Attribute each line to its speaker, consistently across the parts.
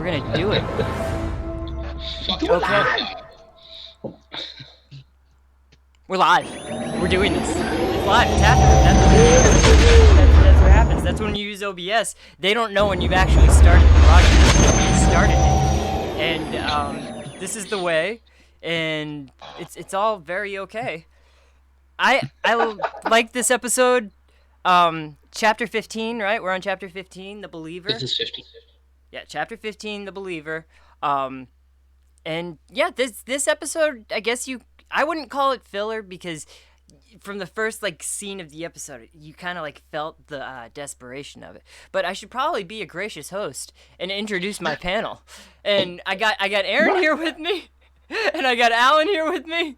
Speaker 1: We're gonna do it.
Speaker 2: Okay.
Speaker 1: We're live. We're doing this. It's live. It's happening. That's what happens. That's when you use OBS. They don't know when you've actually started the broadcast. We started it, and this is the way, and it's all very okay. I like this episode. Chapter 15, right? We're on chapter 15, The Believer.
Speaker 2: This is 15.
Speaker 1: Yeah, chapter 15, The Believer. And yeah, this episode, I wouldn't call it filler because from the first scene of the episode, you kind of felt the desperation of it. But I should probably be a gracious host and introduce my panel. And I got Aaron here with me, and I got Alan here with me.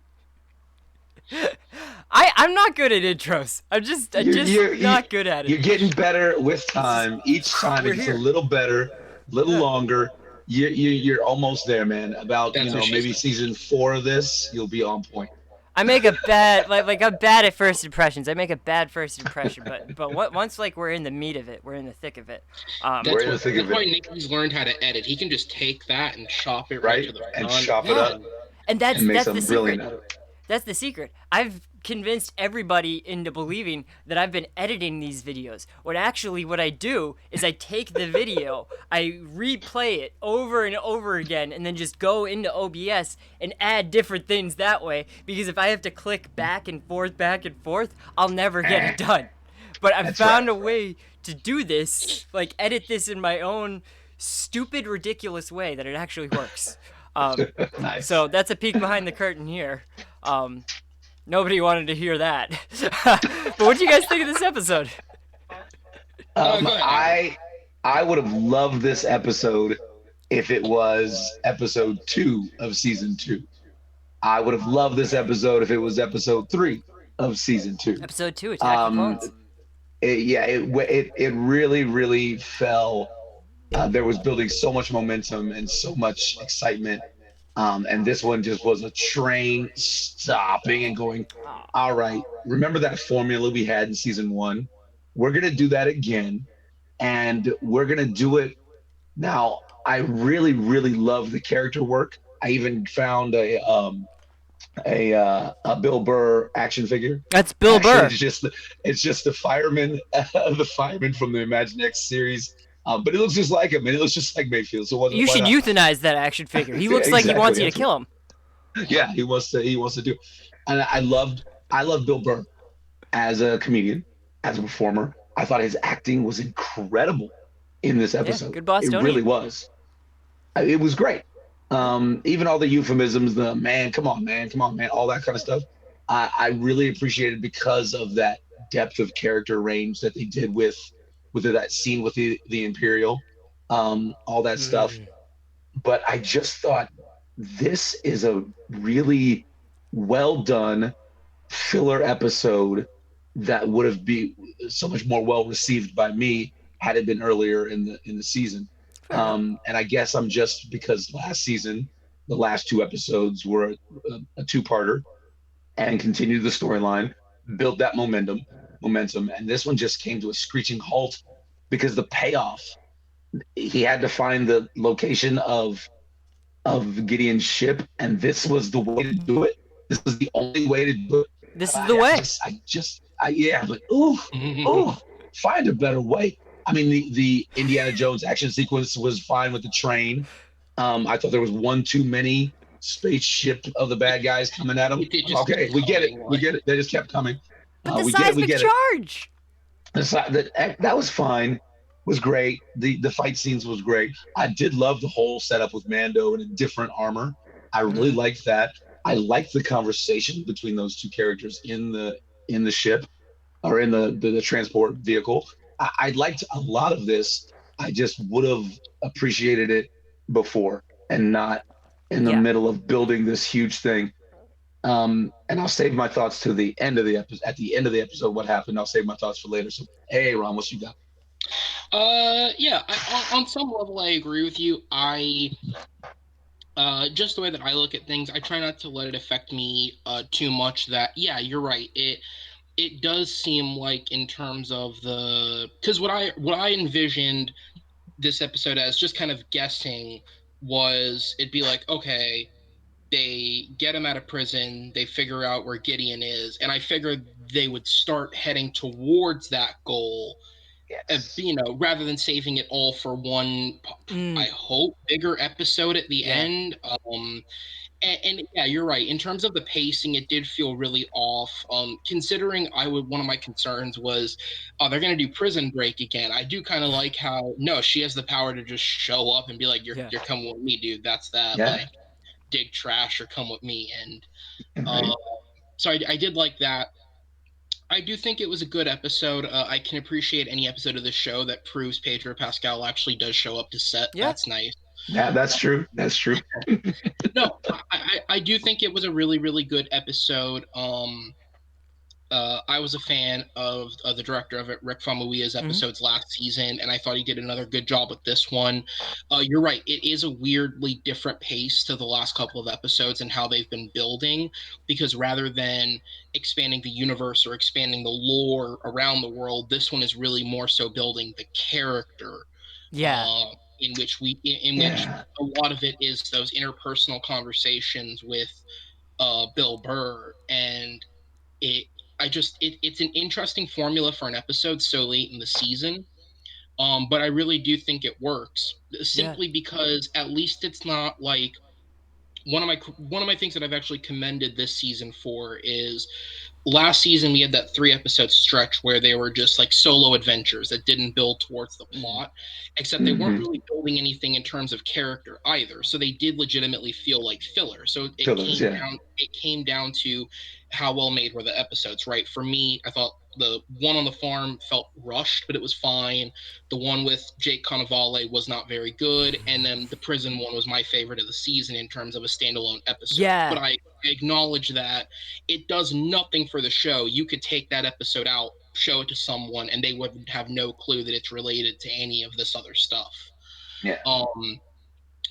Speaker 1: I'm not good at intros. I'm just not good at it.
Speaker 3: You're getting better with time. Each time it's a little better, a little longer. You're almost there, man. About maybe season 4 of this, you'll be on point.
Speaker 1: I make a bad I'm bad at first impressions. I make a bad first impression, but once we're in the meat of it, we're in the thick of it.
Speaker 2: That's why Nick's learned how to edit. He can just take that and chop it right to the front.
Speaker 3: And chop it up.
Speaker 1: And that's the secret.
Speaker 3: Out of it.
Speaker 1: That's the secret. I've convinced everybody into believing that I've been editing these videos. What I do is I take the video, I replay it over and over again, and then just go into OBS and add different things that way. Because if I have to click back and forth, I'll never get it done. But I've found a way to do this, edit this in my own stupid, ridiculous way that it actually works.
Speaker 3: Nice.
Speaker 1: So that's a peek behind the curtain here. Nobody wanted to hear that. But what do you guys think of this episode?
Speaker 3: I would have loved this episode if it was episode 2 of season 2. I would have loved this episode if it was episode 3 of season 2.
Speaker 1: Episode 2, Attack of the Clones.
Speaker 3: It really fell. There was building so much momentum and so much excitement. And this one just was a train stopping and going, all right, remember that formula we had in season 1? We're going to do that again. And we're going to do it. Now, I really love the character work. I even found a Bill Burr action figure.
Speaker 1: That's Bill Burr.
Speaker 3: It's just the fireman, from the Imaginext series. But it looks just like him, and it looks just like Mayfield. So
Speaker 1: you should euthanize that action figure. He looks like he wants you to kill him.
Speaker 3: Yeah, he wants to do. And I loved Bill Burr as a comedian, as a performer. I thought his acting was incredible in this episode.
Speaker 1: Yeah, good Bostonian.
Speaker 3: It really was. It was great. Even all the euphemisms, the man, come on, man, all that kind of stuff. I really appreciated because of that depth of character range that they did with that scene with the Imperial, all that stuff. But I just thought this is a really well done filler episode that would have been so much more well received by me had it been earlier in the season. And I guess I'm just because last season, the last 2 episodes were a 2-parter and continued the storyline, built that momentum, and this one just came to a screeching halt because the payoff, he had to find the location of Gideon's ship, and this was the way to do it. This was the only way to do it.
Speaker 1: This is the way.
Speaker 3: Find a better way. I mean, the Indiana Jones action sequence was fine with the train. I thought there was one too many spaceship of the bad guys coming at them. Okay, we get it. They just kept coming.
Speaker 1: But the seismic charge.
Speaker 3: That was fine. Was great. The fight scenes was great. I did love the whole setup with Mando in a different armor. I really liked that. I liked the conversation between those 2 characters in the ship or in the transport vehicle. I liked a lot of this. I just would have appreciated it before and not in the middle of building this huge thing. And I'll save my thoughts to the end of the episode. At the end of the episode, what happened, I'll save my thoughts for later. So, hey, Ron, what you got?
Speaker 2: On some level, I agree with you. Just the way that I look at things, I try not to let it affect me too much. That, yeah, you're right. It does seem like in terms of because what I envisioned this episode as just kind of guessing was it'd be like, okay, they get him out of prison, they figure out where Gideon is, and I figured they would start heading towards that goal,
Speaker 3: Yes.
Speaker 2: rather than saving it all for one, I
Speaker 1: Mm,
Speaker 2: hope, bigger episode at the
Speaker 1: yeah.
Speaker 2: end. And yeah, you're right. In terms of the pacing, it did feel really off. Considering one of my concerns was, oh, they're gonna do Prison Break again. I do kind of like how no, she has the power to just show up and be like,
Speaker 1: Yeah.
Speaker 2: you're coming with me, dude. That's that.
Speaker 3: Yeah.
Speaker 2: Like, dig trash or come with me. And uh,
Speaker 3: Right.
Speaker 2: so I did like that. I do think it was a good episode. I can appreciate any episode of the show that proves Pedro Pascal actually does show up to set.
Speaker 1: Yeah.
Speaker 2: That's nice.
Speaker 3: Yeah, that's true. That's true.
Speaker 2: No, I do think it was a really, really good episode. I was a fan of the director of it, Rick Famuyiwa's
Speaker 1: Hmm.
Speaker 2: episodes last season, and I thought he did another good job with this one. You're right; it is a weirdly different pace to the last couple of episodes and how they've been building, because rather than expanding the universe or expanding the lore around the world, this one is really more so building the character.
Speaker 1: Yeah.
Speaker 2: Uh, in which
Speaker 3: Yeah.
Speaker 2: a lot of it is those interpersonal conversations with Bill Burr, and it it's an interesting formula for an episode so late in the season. But I really do think it works
Speaker 1: Yeah.
Speaker 2: simply because at least it's not like one of my things that I've actually commended this season for is last season we had that 3 episode stretch where they were just like solo adventures that didn't build towards the
Speaker 1: Hmm.
Speaker 2: plot, except they weren't
Speaker 3: Mm-hmm.
Speaker 2: really building anything in terms of character either, so they did legitimately feel like filler. So
Speaker 3: Fillers. Yeah.
Speaker 2: it came down to how well made were the episodes. Right, for me, I thought the one on the farm felt rushed, but it was fine. The one with Jake Cannavale was not very good, and then the prison one was my favorite of the season in terms of a standalone episode. But
Speaker 1: Yeah.
Speaker 2: I acknowledge that it does nothing for the show. You could take that episode out, show it to someone, and they would have no clue that it's related to any of this other stuff.
Speaker 3: Yeah.
Speaker 2: Um,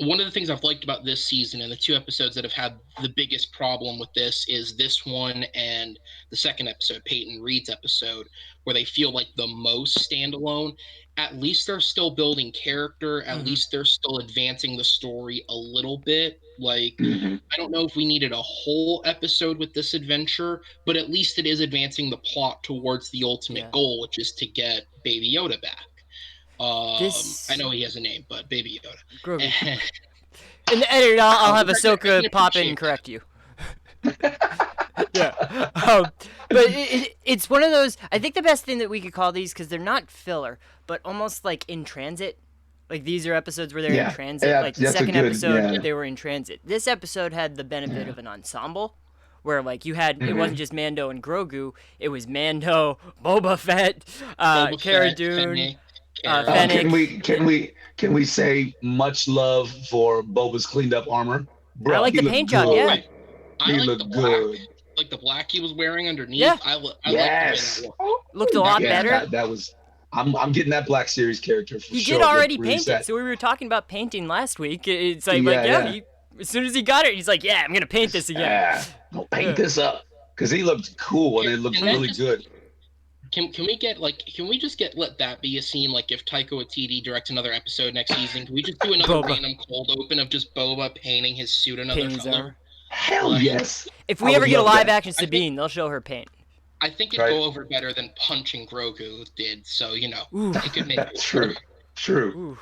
Speaker 2: One of the things I've liked about this season and the 2 episodes that have had the biggest problem with this is this one and the second episode, Peyton Reed's episode, where they feel like the most standalone. At least they're still building character. At
Speaker 1: Hmm.
Speaker 2: least they're still advancing the story a little bit. Like,
Speaker 3: Mm-hmm.
Speaker 2: I don't know if we needed a whole episode with this adventure, but at least it is advancing the plot towards the ultimate
Speaker 1: Yeah.
Speaker 2: goal, which is to get Baby Yoda back. I
Speaker 1: This
Speaker 2: know he has a name, but Baby
Speaker 1: Grogu.
Speaker 2: Yoda.
Speaker 1: In the edit, I'll have
Speaker 2: Which I can
Speaker 1: Ahsoka pop in and
Speaker 2: appreciate that.
Speaker 1: correct you. Yeah. But it's one of those. I think the best thing that we could call these, because they're not filler, but almost like in transit. Like these are episodes where they're in
Speaker 3: Yeah.
Speaker 1: transit.
Speaker 3: Yeah.
Speaker 1: Like the
Speaker 3: That's a
Speaker 1: second
Speaker 3: good.
Speaker 1: episode,
Speaker 3: Yeah.
Speaker 1: they were in transit. This episode had the benefit
Speaker 3: Yeah.
Speaker 1: of an ensemble, where like you had it wasn't
Speaker 3: Mm-hmm.
Speaker 1: just Mando and Grogu. It was Mando, Boba Fett,
Speaker 2: Boba
Speaker 1: Cara
Speaker 2: Fett,
Speaker 1: Dune,
Speaker 2: Fennec, Cara.
Speaker 1: Fennec.
Speaker 3: Can we say much love for Boba's cleaned up armor,
Speaker 1: I
Speaker 3: bro?
Speaker 1: like
Speaker 3: He
Speaker 1: the
Speaker 3: looked
Speaker 1: paint job.
Speaker 3: good.
Speaker 1: Yeah.
Speaker 2: I
Speaker 3: He
Speaker 2: like the
Speaker 3: looked
Speaker 2: black,
Speaker 3: good.
Speaker 2: like the black he was wearing underneath.
Speaker 1: Yeah.
Speaker 2: I like the way
Speaker 3: Yes.
Speaker 2: that looked.
Speaker 1: Looked a lot
Speaker 3: Yeah.
Speaker 1: better.
Speaker 3: That was. I'm getting that Black Series character for
Speaker 1: He
Speaker 3: sure.
Speaker 1: did already
Speaker 3: Where he's
Speaker 1: paint it.
Speaker 3: at.
Speaker 1: So we were talking about painting last week. It's like,
Speaker 3: Yeah.
Speaker 1: He, as soon as he got it, he's like, yeah, I'm gonna paint this again.
Speaker 3: Yeah. Don't paint
Speaker 1: Yeah.
Speaker 3: this up because he looked cool and it looked
Speaker 2: Can we
Speaker 3: really
Speaker 2: just-
Speaker 3: good.
Speaker 2: Can we just let that be a scene? Like if Taika Waititi directs another episode next season, can we just do another
Speaker 1: Boba.
Speaker 2: random cold open of just Boba painting his suit another
Speaker 1: Painting his
Speaker 2: color?
Speaker 1: armor.
Speaker 3: Hell
Speaker 2: Like-
Speaker 3: yes.
Speaker 1: If
Speaker 3: I
Speaker 1: we
Speaker 3: would
Speaker 1: ever get a
Speaker 3: love
Speaker 1: live
Speaker 3: that.
Speaker 1: action Sabine, they'll show her paint.
Speaker 2: I think it'd
Speaker 3: Right.
Speaker 2: go over better than punching Grogu did. So
Speaker 1: Ooh,
Speaker 2: it could make
Speaker 3: That's true. True.
Speaker 1: ooh,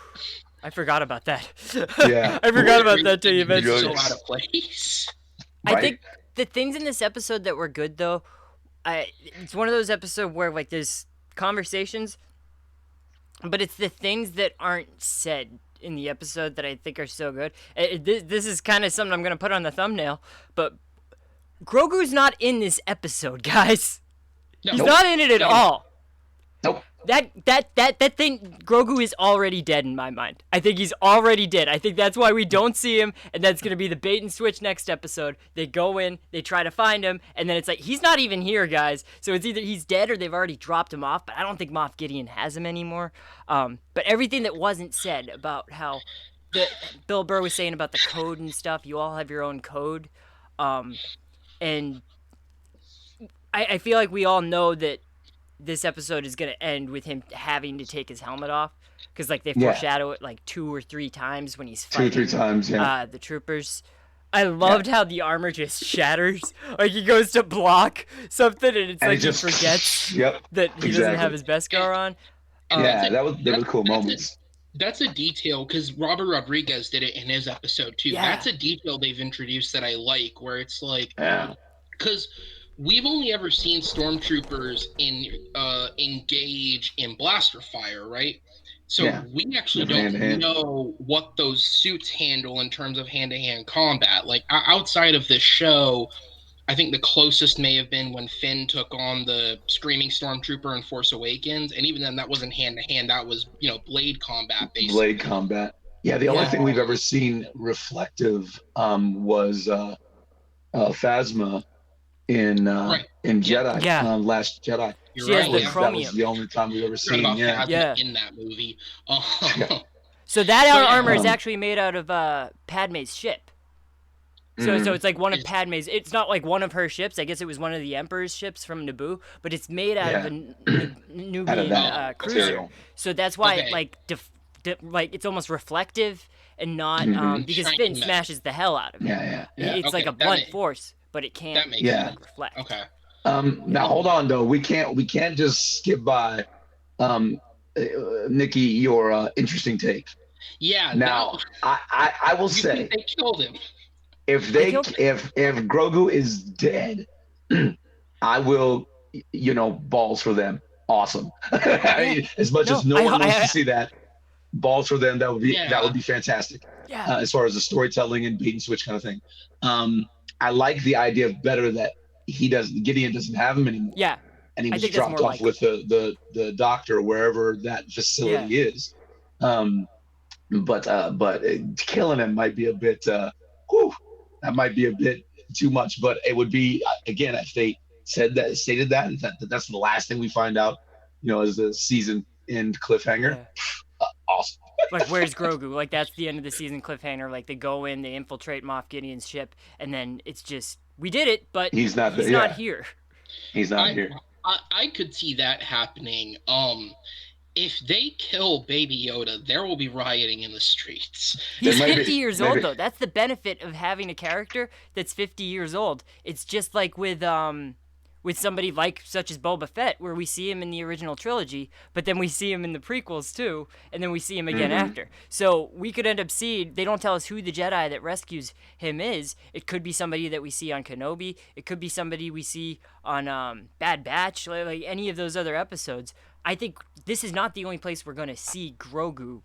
Speaker 1: I forgot about that.
Speaker 3: Yeah.
Speaker 1: I forgot about that till you
Speaker 2: It's
Speaker 1: mentioned
Speaker 2: so
Speaker 1: it.
Speaker 2: out of place.
Speaker 1: I
Speaker 3: Right.
Speaker 1: think the things in this episode that were good though, it's one of those episodes where like there's conversations, but it's the things that aren't said in the episode that I think are so good. This is kind of something I'm gonna put on the thumbnail, but Grogu's not in this episode, guys.
Speaker 2: No.
Speaker 1: He's not in it at
Speaker 2: No.
Speaker 1: all.
Speaker 3: Nope.
Speaker 1: That thing, Grogu is already dead in my mind. I think he's already dead. I think that's why we don't see him, and that's gonna be the bait and switch next episode. They go in, they try to find him, and then it's like he's not even here, guys. So it's either he's dead or they've already dropped him off. But I don't think Moff Gideon has him anymore. But everything that wasn't said about how Bill Burr was saying about the code and stuff. You all have your own code, and I feel like we all know that this episode is going to end with him having to take his helmet off. because like they
Speaker 3: Yeah,
Speaker 1: foreshadow it like 2 or 3 times when he's
Speaker 3: 2 or 3 times. Yeah,
Speaker 1: the troopers. I
Speaker 3: yeah,
Speaker 1: loved how the armor just shatters. Like he goes to block something and it's
Speaker 3: and it
Speaker 1: like he
Speaker 3: just,
Speaker 1: forgets
Speaker 3: yep,
Speaker 1: that he doesn't have
Speaker 3: exactly.
Speaker 1: his Beskar on.
Speaker 2: And
Speaker 1: Um,
Speaker 3: Yeah, that was cool
Speaker 2: that's a
Speaker 3: moments.
Speaker 2: that's a detail because Robert Rodriguez did it in his episode too. That's
Speaker 1: yeah,
Speaker 2: a detail they've introduced that I like, where it's like
Speaker 3: Yeah,
Speaker 2: because we've only ever seen stormtroopers engage in blaster fire, right? So
Speaker 3: yeah,
Speaker 2: we actually
Speaker 3: never
Speaker 2: don't
Speaker 3: hand to hand.
Speaker 2: know what those suits handle in terms of hand-to-hand combat. Like outside of this show, I think the closest may have been when Finn took on the screaming stormtrooper in Force Awakens, and even then, that wasn't hand-to-hand. That was blade combat
Speaker 3: Blade
Speaker 2: basically.
Speaker 3: combat. Yeah, the only
Speaker 1: yeah,
Speaker 3: thing we've ever seen reflective was Phasma
Speaker 2: Right.
Speaker 3: in
Speaker 2: Yeah,
Speaker 3: Jedi,
Speaker 1: yeah.
Speaker 3: Last Jedi.
Speaker 2: you're
Speaker 1: She has
Speaker 2: right.
Speaker 1: the
Speaker 2: Yeah,
Speaker 3: That was
Speaker 1: chromium.
Speaker 3: the only time we've ever
Speaker 2: forgot
Speaker 3: seen.
Speaker 2: about
Speaker 3: Yeah,
Speaker 2: Phasma
Speaker 1: Yeah.
Speaker 2: in that movie.
Speaker 3: yeah.
Speaker 1: So that
Speaker 2: So yeah,
Speaker 1: armor is
Speaker 3: Um,
Speaker 1: actually made out of Padme's ship. So
Speaker 3: mm,
Speaker 1: it's like one of
Speaker 2: is
Speaker 1: Padme's. It's not like one of her ships. I guess it was one of the Emperor's ships from Naboo, but it's made out of a
Speaker 3: yeah, out of
Speaker 1: Nubian
Speaker 3: that
Speaker 2: oh,
Speaker 1: cruiser.
Speaker 3: material.
Speaker 1: So that's why it
Speaker 2: okay.
Speaker 1: like like it's almost reflective and not
Speaker 3: Hmm.
Speaker 1: because
Speaker 2: Shiny
Speaker 1: Finn
Speaker 2: metal.
Speaker 1: smashes the hell out of it.
Speaker 3: Yeah, yeah, yeah,
Speaker 1: It's like a
Speaker 2: Okay, that
Speaker 1: blunt
Speaker 2: may
Speaker 1: force, but it can't
Speaker 2: that makes
Speaker 3: yeah.
Speaker 2: sense.
Speaker 1: like reflect.
Speaker 2: Okay.
Speaker 3: Now hold on though. We can't just skip by, um, Nikki, your interesting take.
Speaker 2: Yeah, that
Speaker 3: Now, I will
Speaker 2: you think
Speaker 3: say,
Speaker 2: they killed him?
Speaker 1: They killed.
Speaker 3: if Grogu is dead, I will, balls for them. Awesome. I
Speaker 1: Yeah.
Speaker 3: mean, as much
Speaker 1: No.
Speaker 3: as no one wants to
Speaker 1: I
Speaker 3: see that, balls for them. That would
Speaker 2: Yeah,
Speaker 3: be fantastic.
Speaker 1: yeah.
Speaker 3: As far as the storytelling and bait and switch kind of thing. I like the idea of better that Gideon doesn't have him anymore,
Speaker 1: Yeah.
Speaker 3: and he
Speaker 1: I
Speaker 3: was
Speaker 1: think that's
Speaker 3: dropped
Speaker 1: more
Speaker 3: off with
Speaker 1: likely.
Speaker 3: the doctor wherever that
Speaker 1: Yeah.
Speaker 3: facility is. Um, but killing him might be a bit. Whew, that might be a bit too much. But it would be, again, if they stated that that's the last thing we find out, as the season end cliffhanger.
Speaker 1: Yeah.
Speaker 3: Awesome.
Speaker 1: Like where's Grogu? Like that's the end of the season cliffhanger. Like they go in, they infiltrate Moff Gideon's ship, and then it's just we did it, but
Speaker 3: He's not there.
Speaker 1: he's not
Speaker 3: Yeah,
Speaker 1: here.
Speaker 3: he's not
Speaker 2: I
Speaker 3: here.
Speaker 2: I could see that happening. If they kill Baby Yoda, there will be rioting in the streets.
Speaker 3: There
Speaker 1: He's
Speaker 3: might
Speaker 1: 50
Speaker 3: be,
Speaker 1: years old
Speaker 3: maybe.
Speaker 1: though. That's the benefit of having a character that's 50 years old. It's just like with somebody like such as Boba Fett, where we see him in the original trilogy, but then we see him in the prequels too, and then we see him again
Speaker 3: Hmm.
Speaker 1: after. So we could end up seeing they don't tell us who the Jedi that rescues him is. It could be somebody that we see on Kenobi. It could be somebody we see on Bad Batch, like any of those other episodes. I think this is not the only place we're gonna see Grogu.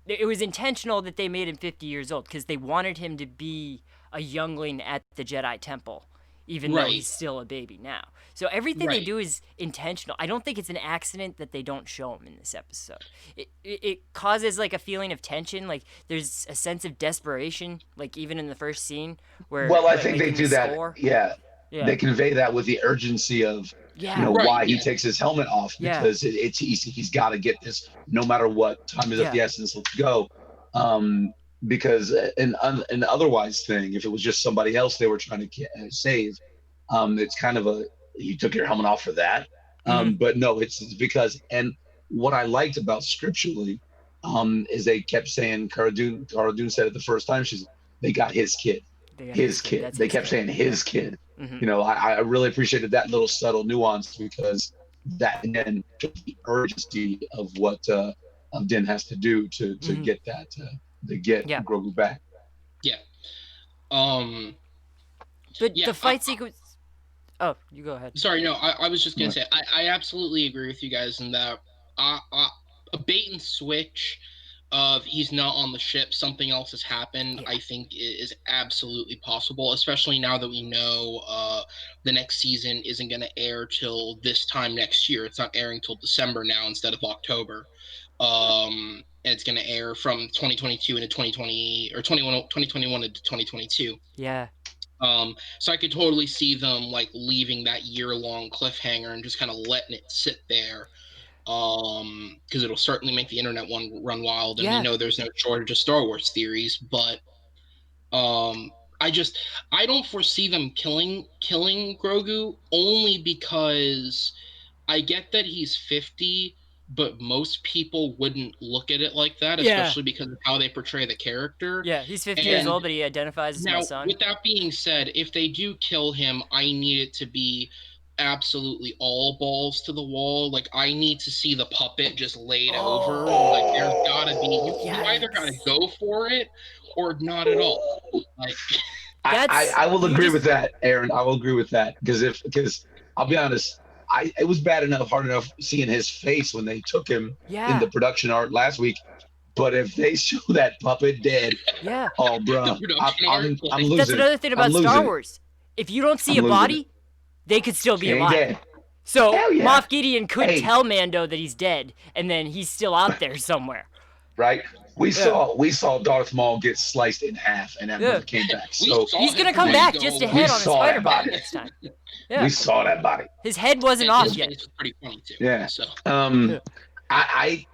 Speaker 1: It was intentional that they made him 50 years old because they wanted him to be a youngling at the Jedi Temple, even though
Speaker 2: Right,
Speaker 1: he's still a baby now. So everything they
Speaker 2: right,
Speaker 1: do is intentional. I don't think it's an accident that they don't show him in this episode. It causes like a feeling of tension. Like there's a sense of desperation. Like even in the first scene where
Speaker 3: Well, I think
Speaker 1: like
Speaker 3: they
Speaker 1: in the
Speaker 3: do that.
Speaker 1: score.
Speaker 3: Yeah,
Speaker 1: Yeah.
Speaker 3: they convey that with the urgency of,
Speaker 1: Yeah.
Speaker 2: right.
Speaker 3: why he
Speaker 2: Yeah,
Speaker 3: takes his helmet off,
Speaker 1: Yeah.
Speaker 3: because he's got to get this no matter what. Time is of
Speaker 1: Yeah.
Speaker 3: the essence. Let's go. Um, because an otherwise thing, if it was just somebody else they were trying to save, it's kind of a, you took your helmet off for that.
Speaker 1: Hmm.
Speaker 3: But no, it's because, and what I liked about scripturally, is they kept saying, Cara Dune said it the first time, they got his kid,
Speaker 1: They got his
Speaker 3: his
Speaker 1: kid.
Speaker 3: kid.
Speaker 1: That's
Speaker 3: They
Speaker 1: his
Speaker 3: kept
Speaker 1: kid.
Speaker 3: saying
Speaker 1: Yeah.
Speaker 3: his kid.
Speaker 1: Hmm.
Speaker 3: I really appreciated that little subtle nuance, because that again took the urgency of what Din has to do to
Speaker 1: Hmm.
Speaker 3: get to get
Speaker 1: Yeah.
Speaker 3: Grogu back.
Speaker 2: yeah. Um,
Speaker 1: But
Speaker 2: yeah.
Speaker 1: the fight sequence. Oh, you go ahead.
Speaker 2: Sorry, no. I was just gonna
Speaker 3: Yeah.
Speaker 2: say I absolutely agree with you guys in that. A bait and switch of he's not on the ship, something else has happened.
Speaker 1: Yeah.
Speaker 2: I think is absolutely possible, especially now that we know the next season isn't going to air till this time next year. It's not airing till December now instead of October. And it's going to air from 2022 into 2020 or 2021 into 2022.
Speaker 1: Yeah.
Speaker 2: So I could totally see them like leaving that year-long cliffhanger and just kind of letting it sit there. Because it'll certainly make the internet run wild, and we
Speaker 1: Yeah.
Speaker 2: know there's no shortage of Star Wars theories. But um, I don't foresee them killing Grogu, only because I get that he's 50, but most people wouldn't look at it like that,
Speaker 1: Yeah.
Speaker 2: especially because of how they portray the character.
Speaker 1: Yeah, he's 50 years
Speaker 2: And
Speaker 1: old, but he identifies as my
Speaker 2: now,
Speaker 1: son.
Speaker 2: with that being said, if they do kill him, I need it to be absolutely all balls to the wall. Like, I need to see the puppet just laid over. Like, there's gotta be, you either gotta
Speaker 1: Yikes.
Speaker 2: go for it or not at all. Like,
Speaker 1: That's
Speaker 3: I will
Speaker 1: you
Speaker 3: agree
Speaker 1: just
Speaker 3: with that, Aaron. I will agree with that because I'll be honest, it was bad enough, hard enough seeing his face when they took him in
Speaker 1: yeah.
Speaker 3: the production art last week. But if they show that puppet dead,
Speaker 1: Yeah.
Speaker 3: oh,
Speaker 2: the
Speaker 3: bruh,
Speaker 2: production art,
Speaker 3: I'm
Speaker 2: like,
Speaker 1: That's
Speaker 3: losing it.
Speaker 1: another thing
Speaker 3: I'm
Speaker 1: about Star
Speaker 3: losing it.
Speaker 1: Wars. If you don't see
Speaker 3: I'm
Speaker 1: a
Speaker 3: losing it.
Speaker 1: body, they could still be
Speaker 3: He ain't
Speaker 1: alive.
Speaker 3: dead.
Speaker 1: So
Speaker 3: Hell yeah.
Speaker 1: Moff Gideon could
Speaker 3: Hey.
Speaker 1: tell Mando that he's dead, and then he's still out there somewhere.
Speaker 3: Right? We
Speaker 1: Yeah.
Speaker 3: saw Darth Maul get sliced in half, and that
Speaker 1: Yeah.
Speaker 3: never came back.
Speaker 2: we
Speaker 3: So
Speaker 2: saw
Speaker 1: He's
Speaker 2: his
Speaker 1: gonna come
Speaker 2: body
Speaker 1: back
Speaker 2: go
Speaker 1: just
Speaker 2: away.
Speaker 1: ahead
Speaker 3: We
Speaker 1: on his
Speaker 3: saw
Speaker 1: fighter
Speaker 3: that
Speaker 1: pilot
Speaker 3: body.
Speaker 1: this time.
Speaker 3: we
Speaker 1: Yeah.
Speaker 3: saw that body.
Speaker 1: His head wasn't
Speaker 2: And
Speaker 1: off
Speaker 2: his
Speaker 1: yet.
Speaker 2: face was pretty funny too.
Speaker 3: Yeah.
Speaker 2: So
Speaker 1: Yeah.
Speaker 3: I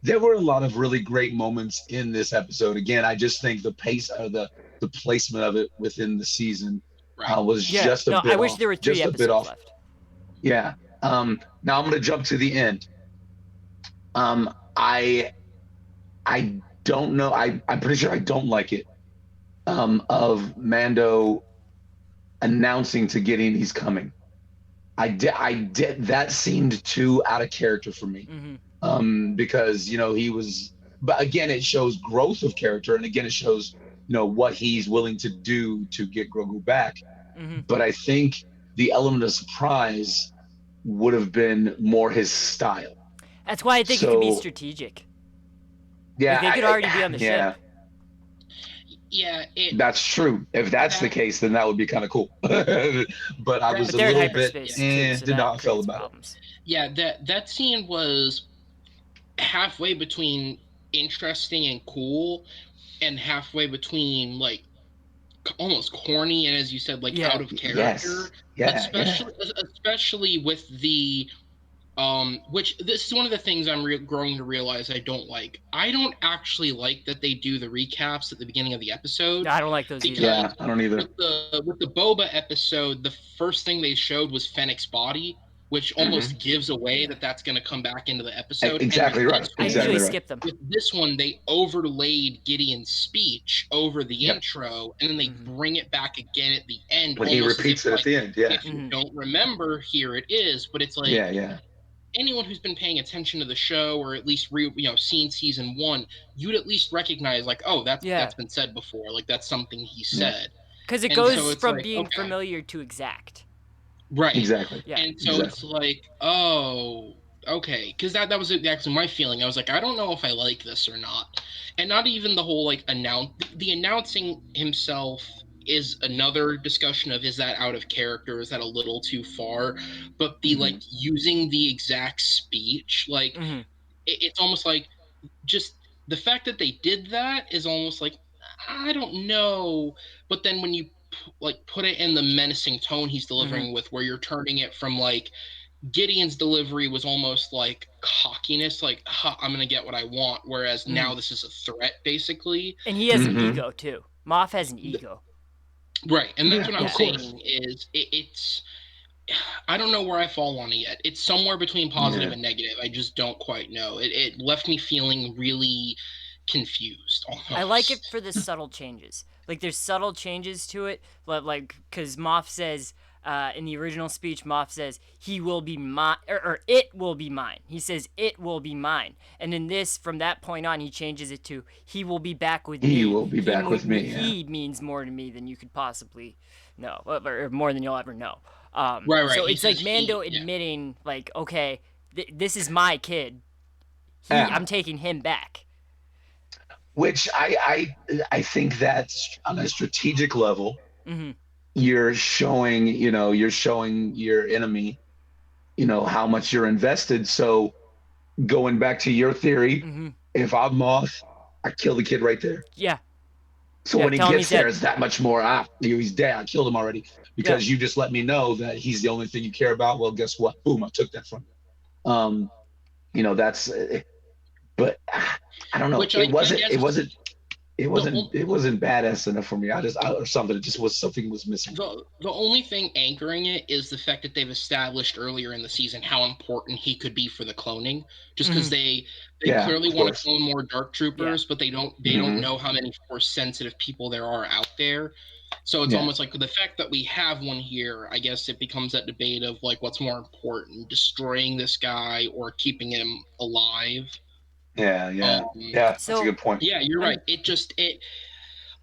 Speaker 3: there were a lot of really great moments in this episode. Again, I just think the pace or the placement of it within the season
Speaker 2: right.
Speaker 3: was
Speaker 1: Yeah.
Speaker 3: just a
Speaker 1: No,
Speaker 3: bit
Speaker 1: I wish
Speaker 3: off.
Speaker 1: there were 3
Speaker 3: Just a bit
Speaker 1: episodes
Speaker 3: off.
Speaker 1: left.
Speaker 3: Yeah. Now I'm going to jump to the end. I don't know. I'm pretty sure I don't like it. Of Mando announcing to Gideon he's coming. I did. That seemed too out of character for me. Because he was. But again, it shows growth of character, and again, it shows what he's willing to do to get Grogu back. But I think the element of surprise would have been more his style.
Speaker 1: That's why I think it could be strategic.
Speaker 3: Yeah,
Speaker 1: they could already be on the ship.
Speaker 2: Yeah,
Speaker 3: that's true. If that's the case, then that would be kind of cool. But I was a little bit did not feel about
Speaker 1: problems.
Speaker 2: Yeah, that scene was halfway between interesting and cool, and halfway between like almost corny and, as you said, like out of character.
Speaker 3: Yes.
Speaker 2: Especially with the which this is one of the things I'm growing to realize I don't like. I don't actually like that they do the recaps at the beginning of the episode.
Speaker 1: I don't like those either.
Speaker 3: Yeah, I don't either.
Speaker 2: With the Boba episode, the first thing they showed was Fennec's body, which almost gives away that that's going to come back into the episode.
Speaker 3: Exactly right.
Speaker 1: I usually skip them.
Speaker 2: With this one, they overlaid Gideon's speech over the intro, and then they bring it back again at the end.
Speaker 3: When he repeats it at the end,
Speaker 2: If you don't remember, here it is. But it's like, anyone who's been paying attention to the show, or at least seen season 1, you'd at least recognize, like, oh, that's been said before. Like, that's something he said.
Speaker 1: Because it goes from being familiar to exact.
Speaker 2: Right.
Speaker 3: Exactly.
Speaker 1: Yeah.
Speaker 2: And so it's like, oh, okay. Because that was actually my feeling. I was like, I don't know if I like this or not. And not even the whole, like, the announcing himself is another discussion of, is that out of character? Is that a little too far? But the, like, using the exact speech, like, it's almost like just the fact that they did that is almost like, I don't know. But then when you put it in the menacing tone he's delivering with, where you're turning it from, like, Gideon's delivery was almost like cockiness, like, I'm gonna get what I want, whereas now this is a threat, basically.
Speaker 1: And he has an ego too. Moff has an ego.
Speaker 2: Right, and that's what I'm saying is it's I don't know where I fall on it yet. It's somewhere between positive and negative. I just don't quite know. It left me feeling really confused almost.
Speaker 1: I like it for the subtle changes. Like, there's subtle changes to it, like, because Moff says, in the original speech, Moff says, he will be mine, or it will be mine. He says, it will be mine. And in this, from that point on, he changes it to, he will be back with me.
Speaker 3: He will be back with me.
Speaker 1: He means more to me than you could possibly know, or more than you'll ever know.
Speaker 2: Right.
Speaker 1: So it's like Mando admitting, like, okay, this is my kid. I'm taking him back.
Speaker 3: Which I think that's on a strategic level. You're showing your enemy, how much you're invested. So going back to your theory, if I'm Moth, I kill the kid right there.
Speaker 1: Yeah.
Speaker 3: So when he gets there, it's that much more. He's dead. I killed him already because you just let me know that he's the only thing you care about. Well, guess what? Boom! I took that from you. That's. But I don't know. It wasn't. it
Speaker 2: The
Speaker 3: wasn't
Speaker 2: on-
Speaker 3: it wasn't badass enough for me. Or something. It just was something was missing.
Speaker 2: the only thing anchoring it is the fact that they've established earlier in the season how important he could be for the cloning. Just because
Speaker 1: Mhm.
Speaker 2: they
Speaker 3: Yeah,
Speaker 2: clearly
Speaker 3: of
Speaker 2: want to
Speaker 3: course.
Speaker 2: clone more dark
Speaker 1: Yeah.
Speaker 2: troopers, but they don't
Speaker 3: Hmm.
Speaker 2: know how many force sensitive people there are out there. So it's
Speaker 3: Yeah,
Speaker 2: almost like the fact that we have one here, I guess it becomes that debate of like what's more important, destroying this guy or keeping him alive.
Speaker 3: yeah, yeah,
Speaker 2: Um,
Speaker 3: yeah. That's a
Speaker 1: So
Speaker 3: good point.
Speaker 2: yeah, you're right.
Speaker 1: I'm
Speaker 2: It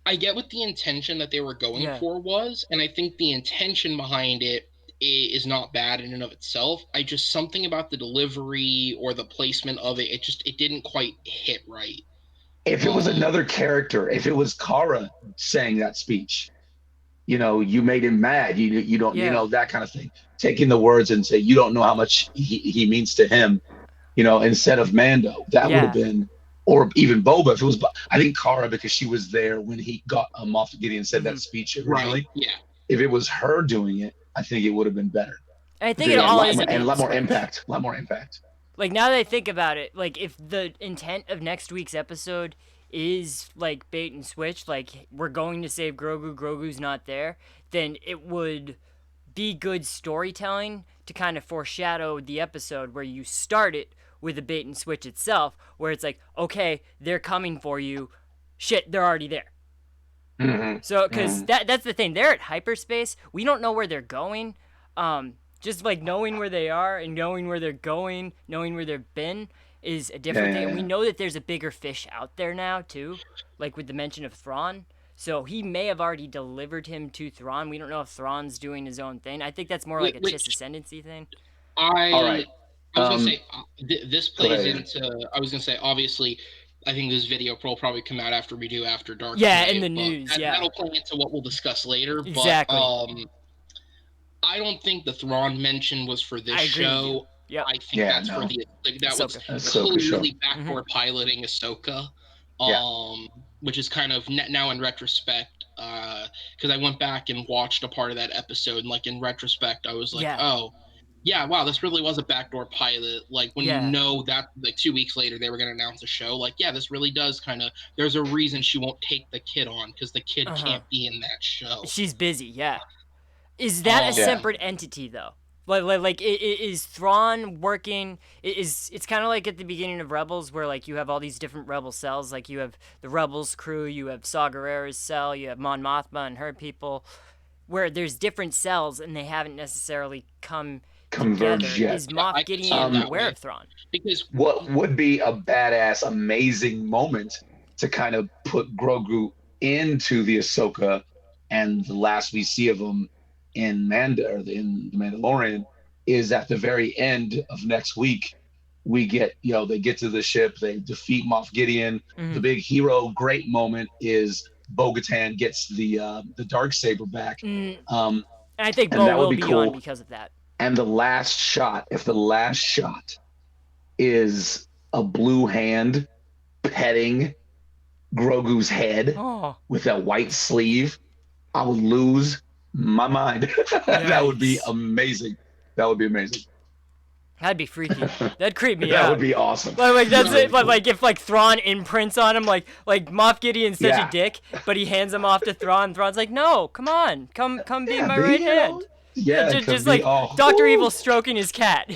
Speaker 2: I get what the intention that they were going
Speaker 1: yeah.
Speaker 2: for was, and I think the intention behind it is not bad in and of itself. I just something about the delivery or the placement of it, it didn't quite hit right.
Speaker 3: If it was
Speaker 2: Um,
Speaker 3: another character, if it was Kara saying that speech, you made him mad. You don't,
Speaker 1: Yeah.
Speaker 3: that kind of thing. Taking the words and say you don't know how much he means to him, instead of Mando, that would have
Speaker 1: Yeah.
Speaker 3: been, or even Boba. If it was, I think Kara because she was there when he got Moff Gideon said that
Speaker 1: Mhm.
Speaker 3: speech
Speaker 2: right,
Speaker 3: originally.
Speaker 2: yeah.
Speaker 3: If it was her doing it, I think it would have been better
Speaker 1: And I
Speaker 3: because
Speaker 1: think
Speaker 3: it
Speaker 1: it
Speaker 3: had
Speaker 2: Yeah,
Speaker 3: a
Speaker 1: all
Speaker 3: lot
Speaker 1: is
Speaker 3: more
Speaker 1: a
Speaker 3: and a
Speaker 1: bait and
Speaker 3: lot more
Speaker 1: switch.
Speaker 3: impact. A lot more impact.
Speaker 1: Like now that I think about it, like if the intent of next week's episode is like bait and switch, like we're going to save Grogu, Grogu's not there, then it would be good storytelling to kind of foreshadow the episode where you start it with a bait and switch itself, where it's like, okay, they're coming for you. Shit, they're already there.
Speaker 3: Hmm.
Speaker 1: So, because
Speaker 3: Hmm.
Speaker 1: that's the thing, they're at hyperspace. We don't know where they're going. Just like knowing where they are and knowing where they're going, knowing where they've been is a
Speaker 3: Yeah,
Speaker 1: different thing.
Speaker 3: yeah,
Speaker 1: And we
Speaker 3: yeah.
Speaker 1: know that there's a bigger fish out there now too, like with the mention of Thrawn. So he may have already delivered him to Thrawn. We don't know if Thrawn's doing his own thing. I think that's more like a Chiss
Speaker 2: Which
Speaker 1: ascendancy thing.
Speaker 3: All right.
Speaker 2: I I was gonna
Speaker 3: Um,
Speaker 2: say this
Speaker 3: Go
Speaker 2: plays
Speaker 3: ahead. Yeah.
Speaker 2: into. I was gonna say obviously, I think this video will probably come out after we do After Dark
Speaker 1: Yeah, in
Speaker 2: tonight,
Speaker 1: the
Speaker 2: but
Speaker 1: news. Yeah,
Speaker 2: that'll play into what we'll discuss later. But
Speaker 1: exactly.
Speaker 2: I don't think the Thrawn mention was for this
Speaker 1: I agree with you.
Speaker 2: show.
Speaker 1: Yep.
Speaker 2: I think
Speaker 3: Yeah.
Speaker 2: that's for
Speaker 3: No.
Speaker 2: the like that was
Speaker 1: Ahsoka.
Speaker 3: Ahsoka show.
Speaker 2: clearly
Speaker 1: Mm-hmm.
Speaker 2: backdoor piloting Ahsoka,
Speaker 3: Yeah.
Speaker 2: which is kind of now in retrospect, because I went back and watched a part of that episode, and like in retrospect, I was like,
Speaker 1: Yeah.
Speaker 2: oh, yeah, wow, this really was a backdoor pilot. Like when you
Speaker 1: Yeah.
Speaker 2: know that like 2 weeks later they were going to announce a show, like yeah, this really does kind of. There's a reason she won't take the kid on because the kid
Speaker 1: Uh huh.
Speaker 2: can't be in that show.
Speaker 1: She's busy. Yeah. Is that a
Speaker 3: Yeah.
Speaker 2: Um,
Speaker 1: separate entity though? Is Thrawn working? It's kind of like at the beginning of Rebels, where like you have all these different Rebel cells. Like you have the Rebels crew, you have Saw Gerrera's cell, you have Mon Mothma and her people, where there's different cells and they haven't necessarily come together.
Speaker 3: Converged yet.
Speaker 1: Is
Speaker 2: yeah, I
Speaker 1: Moff
Speaker 2: could see it
Speaker 1: Gideon
Speaker 3: Um,
Speaker 2: that
Speaker 1: aware
Speaker 2: way
Speaker 1: of Thrawn?
Speaker 2: because
Speaker 3: what would be a badass, amazing moment to kind of put Grogu into the Ahsoka, and the last we see of him in in the Mandalorian is at the very end of next week. We get, they get to the ship, they defeat Moff Gideon. The
Speaker 1: Mm-hmm.
Speaker 3: big hero, great moment is Bo-Katan gets the dark saber back,
Speaker 1: Mm,
Speaker 3: um,
Speaker 1: and I think
Speaker 3: and
Speaker 1: Bo
Speaker 3: that would
Speaker 1: will
Speaker 3: be
Speaker 1: be on
Speaker 3: cool.
Speaker 1: because of that.
Speaker 3: And the last shot, if the last shot is a blue hand petting Grogu's head
Speaker 1: Oh,
Speaker 3: with a white sleeve, I would lose my mind. That would be
Speaker 1: yikes!
Speaker 3: amazing. That would be amazing.
Speaker 1: That'd be freaky. That'd creep me
Speaker 3: That would
Speaker 1: out.
Speaker 3: be awesome.
Speaker 1: Like
Speaker 3: That'd
Speaker 1: that's
Speaker 3: be
Speaker 2: no,
Speaker 1: it.
Speaker 3: really
Speaker 1: But
Speaker 3: cool.
Speaker 1: like if like Thrawn imprints on him, like Moff Gideon's such a
Speaker 3: Yeah.
Speaker 1: dick, but he hands him off to Thrawn. Thrawn's like, no, come on, come be
Speaker 3: Yeah,
Speaker 1: my
Speaker 3: be,
Speaker 1: right hand. Yeah,
Speaker 3: yeah, it could
Speaker 1: just
Speaker 3: be
Speaker 1: like
Speaker 3: all
Speaker 1: Doctor Evil stroking his cat,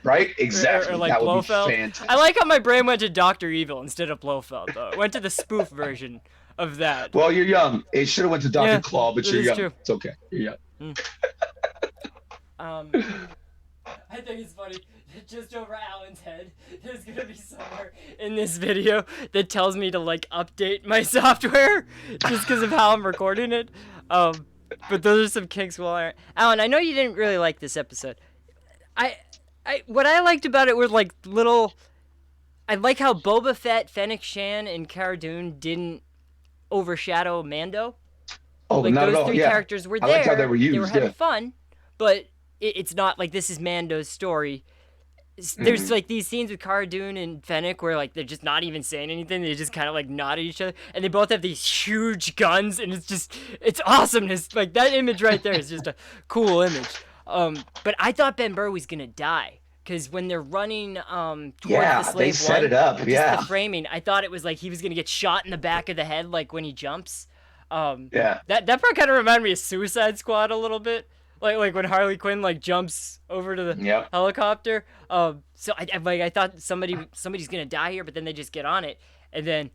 Speaker 3: right.
Speaker 1: or
Speaker 3: Exactly.
Speaker 1: like
Speaker 3: That would be
Speaker 1: Blofeld. I
Speaker 3: fantastic.
Speaker 1: like how my brain went to Doctor Evil instead of Blofeld though. It went to the spoof version of that.
Speaker 3: Well, you're young. It should have went to Dr.
Speaker 1: Yeah,
Speaker 3: Claw, but
Speaker 1: that
Speaker 3: you're
Speaker 1: is
Speaker 3: young.
Speaker 1: true.
Speaker 3: It's okay. You're
Speaker 1: Mm. Um, I think it's funny. Just over Alan's head, there's gonna be somewhere in this video that tells me to like update my software just because of how I'm recording it. But those are some kinks. Well, Alan, I know you didn't really like this episode. I, what I liked about it were like little. I like how Boba Fett, Fennec Shan, and Cara Dune didn't overshadow Mando.
Speaker 3: Oh,
Speaker 1: Like
Speaker 3: not at
Speaker 1: those
Speaker 3: all.
Speaker 1: three
Speaker 3: Yeah.
Speaker 1: characters were
Speaker 3: I
Speaker 1: there.
Speaker 3: liked how they were
Speaker 1: They were
Speaker 3: used.
Speaker 1: having
Speaker 3: Yeah.
Speaker 1: fun, but it's not like this is Mando's story. There's
Speaker 3: Mhm.
Speaker 1: like these scenes with Cara Dune and Fennec where like they're just not even saying anything. They just kind of like nod at each other, and they both have these huge guns, and it's awesomeness. Like that image right there is just a cool image. But I thought Ben Burr was gonna die because when they're running towards the
Speaker 3: Yeah, they
Speaker 1: slave
Speaker 3: set
Speaker 1: one,
Speaker 3: it up.
Speaker 1: just
Speaker 3: Yeah,
Speaker 1: the framing, I thought it was like he was gonna get shot in the back of the head, like when he jumps.
Speaker 3: yeah.
Speaker 1: That part kind of reminded me of Suicide Squad a little bit, like when Harley Quinn like jumps over to the
Speaker 3: Yep.
Speaker 1: helicopter. So I thought somebody's gonna die here, but then they just get on it, and then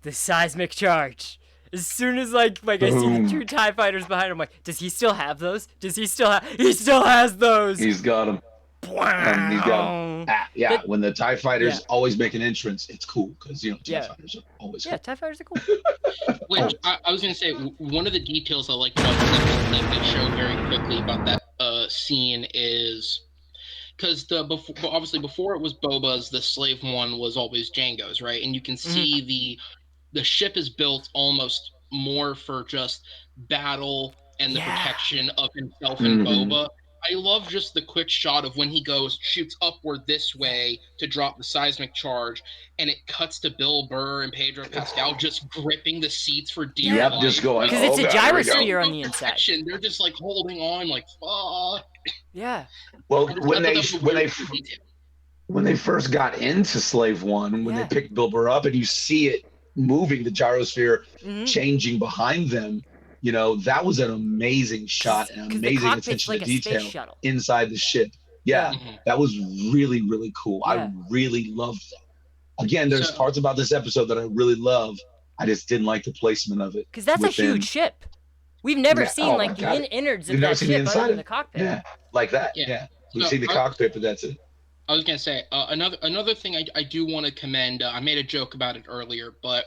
Speaker 1: the seismic charge. As soon as like I see the
Speaker 3: Boom.
Speaker 1: two TIE fighters behind him, I'm like, does he still have those? Does he still have? He still has those.
Speaker 3: He's got them. He's got them.
Speaker 1: Wow.
Speaker 3: Yeah,
Speaker 1: That-
Speaker 3: when the TIE fighters
Speaker 1: yeah.
Speaker 3: always make an entrance, it's cool because TIE
Speaker 1: Yeah.
Speaker 3: fighters are always
Speaker 1: Yeah,
Speaker 3: cool.
Speaker 1: TIE fighters are cool.
Speaker 2: Which I was gonna say, one of the details I like about this episode that they show very quickly about that scene is because obviously before it was Boba's, the slave one was always Django's, right? And you can see the ship is built almost more for just battle and the protection of himself and Boba. I love just the quick shot of when he shoots upward this way to drop the seismic charge, and it cuts to Bill Burr and Pedro Pascal just gripping the seats for dear
Speaker 3: Yep,
Speaker 2: life.
Speaker 3: just going.
Speaker 1: Because
Speaker 3: Oh,
Speaker 1: it's a
Speaker 3: God, here we go.
Speaker 1: gyrosphere on the inside.
Speaker 2: Protection. They're just like holding on, like fuck.
Speaker 1: Yeah.
Speaker 3: Well,
Speaker 2: I thought
Speaker 3: when
Speaker 2: that was a weird detail.
Speaker 3: when they first got into Slave One, when
Speaker 1: Yeah.
Speaker 3: they picked Bill Burr up, and you see it moving, the gyrosphere
Speaker 1: Mhm.
Speaker 3: changing behind them, that was an amazing shot and
Speaker 1: 'Cause the
Speaker 3: amazing
Speaker 1: cockpit's
Speaker 3: attention
Speaker 1: like
Speaker 3: to
Speaker 1: a space
Speaker 3: detail
Speaker 1: shuttle.
Speaker 3: inside the ship. Yeah,
Speaker 2: Mhm.
Speaker 3: that was really, really cool.
Speaker 1: Yeah.
Speaker 3: I really loved that. Again, there's
Speaker 2: So-
Speaker 3: parts about this episode that I really love. I just didn't like the placement of it.
Speaker 1: Because that's
Speaker 3: within-
Speaker 1: a huge ship. We've never
Speaker 3: Yeah.
Speaker 1: seen
Speaker 3: Oh
Speaker 1: like
Speaker 3: my
Speaker 1: the
Speaker 3: God.
Speaker 1: innards
Speaker 3: You've
Speaker 1: of
Speaker 3: never
Speaker 1: that
Speaker 3: seen the
Speaker 1: ship
Speaker 3: inside
Speaker 1: under
Speaker 3: of
Speaker 1: the
Speaker 3: it.
Speaker 1: cockpit.
Speaker 3: Yeah, like that.
Speaker 2: Yeah.
Speaker 3: Yeah. We've
Speaker 2: So
Speaker 3: seen the cockpit, but that's it.
Speaker 2: I was gonna say another thing I do want to commend. I made a joke about it earlier, but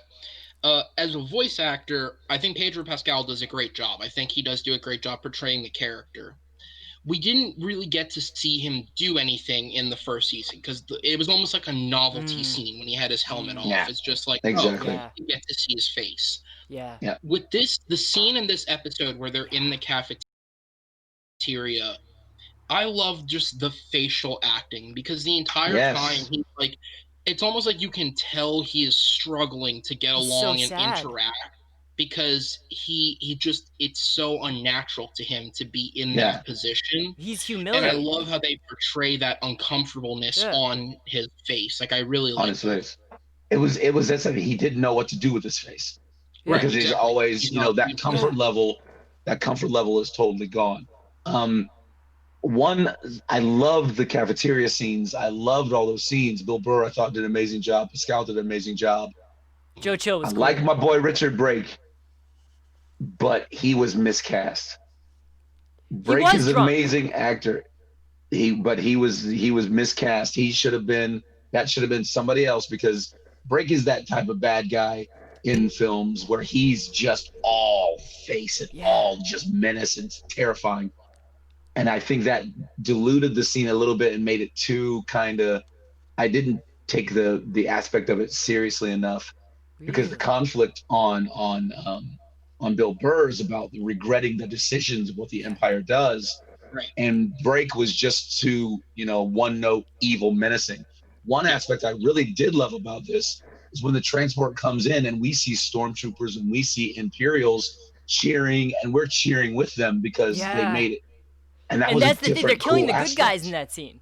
Speaker 2: as a voice actor, I think Pedro Pascal does a great job. I think he does do a great job portraying the character. We didn't really get to see him do anything in the first season because it was almost like a novelty scene when he had his helmet off.
Speaker 3: Yeah.
Speaker 2: It's just like,
Speaker 3: Exactly.
Speaker 1: Yeah.
Speaker 2: you get to see his face.
Speaker 1: Yeah.
Speaker 3: Yeah.
Speaker 2: With the scene in this episode where they're in the cafeteria, I love just the facial acting because the entire
Speaker 3: Yes.
Speaker 2: time he's like, it's almost like you can tell he is struggling to get
Speaker 1: He's
Speaker 2: along
Speaker 1: so
Speaker 2: and
Speaker 1: sad.
Speaker 2: interact because he just, it's so unnatural to him to be in
Speaker 3: Yeah.
Speaker 2: that position.
Speaker 1: He's
Speaker 2: And I
Speaker 1: humiliated.
Speaker 2: love how they portray that uncomfortableness
Speaker 1: Yeah.
Speaker 2: on his face. Like I really
Speaker 3: On
Speaker 2: like
Speaker 3: his face. It was that something he didn't know what to do with his face.
Speaker 1: Yeah.
Speaker 3: Because he's
Speaker 2: exactly.
Speaker 3: always,
Speaker 2: He's not
Speaker 3: that
Speaker 2: used to
Speaker 3: comfort level is totally gone. I loved the cafeteria scenes. I loved all those scenes. Bill Burr, I thought, did an amazing job. Pascal did an amazing job.
Speaker 1: Joe Chill
Speaker 3: I
Speaker 1: was cool.
Speaker 3: like my boy Richard Brake, but he was miscast. Brake
Speaker 1: was
Speaker 3: is an
Speaker 1: drunk.
Speaker 3: amazing actor. He was miscast. That should have been somebody else because Brake is that type of bad guy in films where he's just all face and
Speaker 1: Yeah.
Speaker 3: all just menace and terrifying. And I think that diluted the scene a little bit and made it too I didn't take the aspect of it seriously enough because the conflict on Bill Burr is about regretting the decisions of what the Empire does.
Speaker 2: Right.
Speaker 3: And Brake was just too, one note evil menacing. One aspect I really did love about this is when the transport comes in and we see stormtroopers and we see Imperials cheering and we're cheering with them because they
Speaker 1: Yeah.
Speaker 3: made it. And
Speaker 1: And
Speaker 3: was
Speaker 1: that's
Speaker 3: a
Speaker 1: the thing.
Speaker 3: different,
Speaker 1: They're killing
Speaker 3: cool
Speaker 1: the good guys
Speaker 3: aspect.
Speaker 1: in that scene.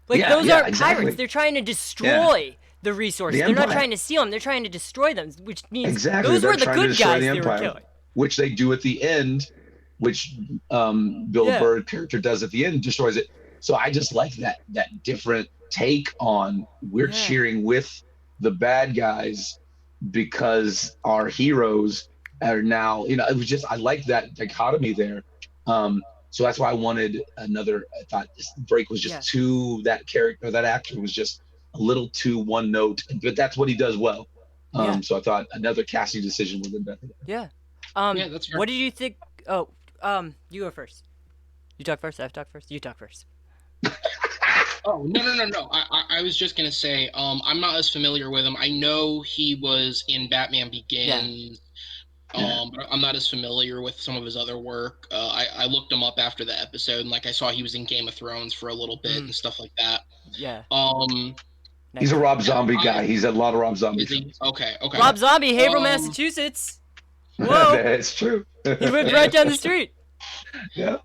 Speaker 1: Like
Speaker 3: Yeah,
Speaker 1: those
Speaker 3: yeah,
Speaker 1: aren't
Speaker 3: exactly.
Speaker 1: pirates. They're trying to destroy the resources.
Speaker 3: The
Speaker 1: They're not
Speaker 3: Empire.
Speaker 1: trying to steal them. They're trying to destroy them, which means
Speaker 3: Exactly.
Speaker 1: those
Speaker 3: They're
Speaker 1: were the
Speaker 3: trying to
Speaker 1: good
Speaker 3: destroy
Speaker 1: guys
Speaker 3: the
Speaker 1: they were
Speaker 3: Empire.
Speaker 1: killing.
Speaker 3: Which they do at the end, which Bill
Speaker 1: Yeah.
Speaker 3: Burr character does at the end, destroys it. So I just like that different take on we're
Speaker 1: Yeah.
Speaker 3: cheering with the bad guys because our heroes are now, it was just, I like that dichotomy there. So that's why I wanted another. I thought this Drake was just too, that character, that actor was just a little too one note, but that's what he does well. So I thought another casting decision would have been better.
Speaker 1: Yeah.
Speaker 2: Yeah, that's fair.
Speaker 1: What did you think? Oh, you go first. You talk first. I have to talk first. You talk first.
Speaker 2: Oh, no. I was just gonna say, I'm not as familiar with him. I know he was in Batman Begins. But I'm not as familiar with some of his other work. I looked him up after the episode, and I saw he was in Game of Thrones for a little bit and stuff like that.
Speaker 1: Yeah.
Speaker 3: He's a Rob Zombie guy. He's a lot of Rob Zombie
Speaker 2: Is he?
Speaker 3: films.
Speaker 2: Okay.
Speaker 1: Rob Zombie, Haverhill, Massachusetts. Whoa.
Speaker 3: That's true.
Speaker 1: He lived right down the street.
Speaker 3: Yeah.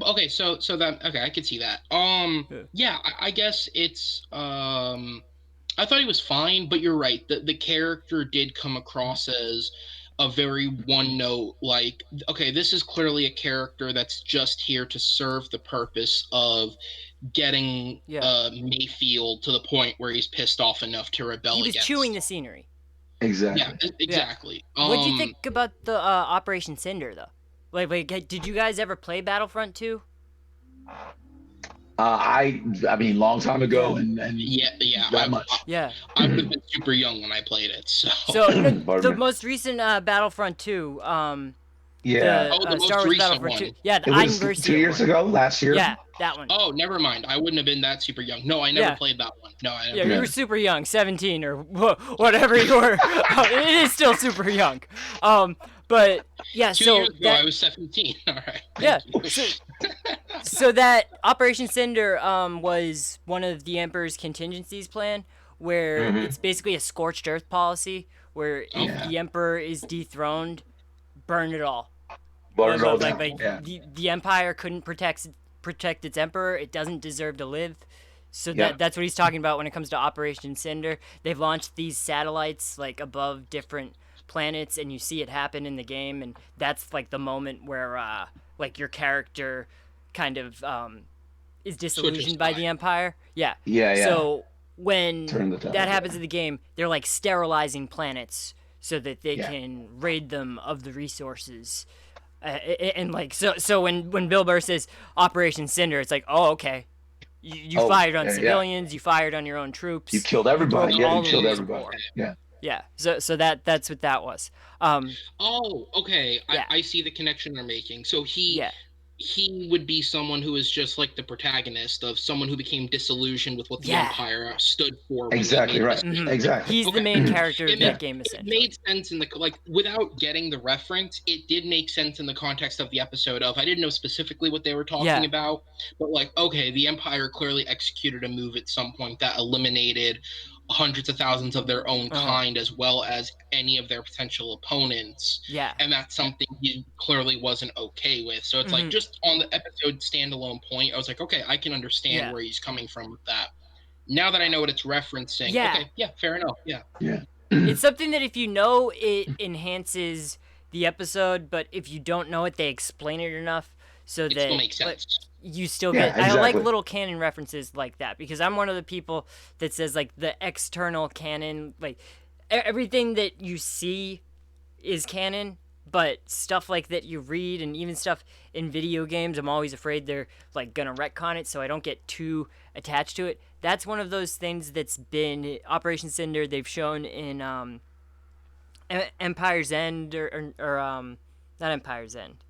Speaker 2: Okay, so that okay, I could see that.
Speaker 1: Yeah.
Speaker 2: Yeah, I guess it's I thought he was fine, but you're right. The character did come across as a very one note, like, okay, this is clearly a character that's just here to serve the purpose of getting
Speaker 1: Yeah.
Speaker 2: Mayfield to the point where he's pissed off enough to
Speaker 1: He
Speaker 2: rebel
Speaker 1: was chewing
Speaker 2: against
Speaker 1: the
Speaker 2: him.
Speaker 1: scenery.
Speaker 2: Yeah,
Speaker 3: Exactly.
Speaker 1: Yeah.
Speaker 2: exactly.
Speaker 1: What'd you think about the Operation Cinder though? Wait, did you guys ever play Battlefront 2?
Speaker 3: I mean, long time
Speaker 1: Yeah.
Speaker 3: ago, and
Speaker 2: Yeah,
Speaker 3: that much.
Speaker 1: Yeah.
Speaker 2: I would have been super young when I played it, so.
Speaker 1: So no, the
Speaker 3: Pardon me.
Speaker 1: most recent Battlefront 2,
Speaker 3: Yeah,
Speaker 1: the
Speaker 2: Oh, the most
Speaker 1: Star Wars
Speaker 2: recent
Speaker 1: Battlefront 2.
Speaker 2: one.
Speaker 1: Yeah, the
Speaker 3: it was
Speaker 1: Anniversary
Speaker 3: 2 years
Speaker 1: one.
Speaker 3: ago, last year.
Speaker 1: Yeah, that one.
Speaker 2: Oh, never mind. I wouldn't have been that super young. No, I never
Speaker 1: Yeah.
Speaker 2: played that one. No, I
Speaker 1: Yeah,
Speaker 2: never.
Speaker 1: you
Speaker 3: Yeah.
Speaker 1: were super young, 17 or whatever you were. It is still super young. But yeah,
Speaker 2: 2 years
Speaker 1: so
Speaker 2: ago, I
Speaker 1: that
Speaker 2: was 17. All right.
Speaker 1: yeah,
Speaker 2: Thank you.
Speaker 1: so that Operation Cinder was one of the Emperor's contingencies plan, where
Speaker 3: Mhm.
Speaker 1: it's basically a scorched earth policy, where if
Speaker 3: Yeah.
Speaker 1: the Emperor is dethroned, burn it all.
Speaker 3: Brought it all
Speaker 1: Like,
Speaker 3: down. Yeah.
Speaker 1: the Empire couldn't protect its Emperor. It doesn't deserve to live. So
Speaker 3: Yeah.
Speaker 1: that's what he's talking about when it comes to Operation Cinder. They've launched these satellites like above different planets, and you see it happen in the game, and that's like the moment where like your character kind of is disillusioned by the
Speaker 2: side.
Speaker 1: Empire. Yeah.
Speaker 3: Yeah, yeah.
Speaker 1: So when
Speaker 3: Turn the tide,
Speaker 1: that happens
Speaker 3: yeah.
Speaker 1: in the game, they're like sterilizing planets so that they
Speaker 3: Yeah.
Speaker 1: can raid them of the resources. And like so when Bill Burr says Operation Cinder, it's like, oh, okay, you
Speaker 3: Oh,
Speaker 1: fired on
Speaker 3: yeah, yeah.
Speaker 1: civilians, you fired on your own troops,
Speaker 3: You killed everybody.
Speaker 1: broke
Speaker 3: Yeah,
Speaker 1: all
Speaker 3: you
Speaker 1: the
Speaker 3: killed
Speaker 1: rules of
Speaker 3: everybody.
Speaker 1: war.
Speaker 3: Yeah.
Speaker 1: Yeah, so that's what that was.
Speaker 2: Oh, okay.
Speaker 1: Yeah.
Speaker 2: I see the connection they're making. So
Speaker 1: Yeah,
Speaker 2: he would be someone who is just like the protagonist of someone who became disillusioned with what the
Speaker 1: Yeah.
Speaker 2: Empire stood for. When
Speaker 3: Exactly
Speaker 2: they made
Speaker 3: right.
Speaker 2: the decision.
Speaker 3: Exactly.
Speaker 1: he's the
Speaker 2: Okay.
Speaker 1: main character of
Speaker 2: It
Speaker 1: that
Speaker 2: made,
Speaker 1: game
Speaker 2: it
Speaker 1: essentially.
Speaker 2: made sense in the like without getting the reference. It did make sense in the context of the episode. Of I didn't know specifically what they were talking
Speaker 1: Yeah.
Speaker 2: about, but like okay, the Empire clearly executed a move at some point that eliminated hundreds of thousands of their own
Speaker 1: Uh-huh.
Speaker 2: kind as well as any of their potential opponents,
Speaker 1: Yeah,
Speaker 2: and that's something he clearly wasn't okay with. So it's like
Speaker 1: Mhm.
Speaker 2: just on the episode standalone point, I was like, okay, I can understand
Speaker 1: Yeah.
Speaker 2: where he's coming from with that. Now that I know what it's referencing,
Speaker 1: Yeah.
Speaker 2: okay, yeah, fair enough. Yeah.
Speaker 3: Yeah.
Speaker 1: it's something that if you know, it enhances the episode, but if you don't know it, they explain it enough so
Speaker 2: It
Speaker 1: that
Speaker 2: still makes
Speaker 1: like,
Speaker 2: sense.
Speaker 1: you still
Speaker 3: Yeah,
Speaker 1: get. I like
Speaker 3: exactly.
Speaker 1: little canon references like that because I'm one of the people that says like the external canon, like everything that you see is canon, but stuff like that you read and even stuff in video games, I'm always afraid they're like gonna retcon it, so I don't get too attached to it. That's one of those things that's been Operation Cinder. They've shown in Empire's End or not Empire's End.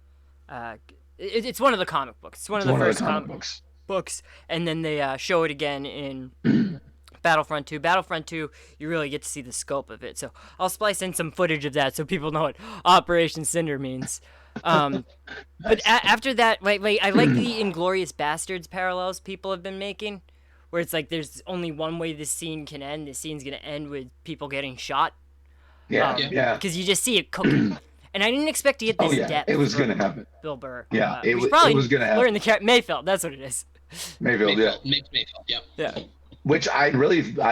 Speaker 1: It's one of the comic books. It's one of the
Speaker 3: One of
Speaker 1: first
Speaker 3: the comic
Speaker 1: comic
Speaker 3: books.
Speaker 1: books, and then they show it again in Battlefront 2. Battlefront 2, you really get to see the scope of it. So I'll splice in some footage of that so people know what Operation Cinder means. But after that, wait, I like the Inglorious Bastards parallels people have been making, where it's like there's only one way this scene can end. This scene's gonna end with people getting shot.
Speaker 3: Yeah. Yeah.
Speaker 1: Because you just see it cooking. And I didn't expect to get this
Speaker 3: Oh yeah.
Speaker 1: depth.
Speaker 3: It was
Speaker 1: from
Speaker 3: gonna happen.
Speaker 1: Bill Burr.
Speaker 3: Yeah.
Speaker 1: We should
Speaker 3: It
Speaker 1: probably
Speaker 3: was gonna happen.
Speaker 1: learn the Mayfield. That's what it is.
Speaker 3: Mayfield. Yeah.
Speaker 2: Mayfield, yep.
Speaker 1: Yeah.
Speaker 3: Which I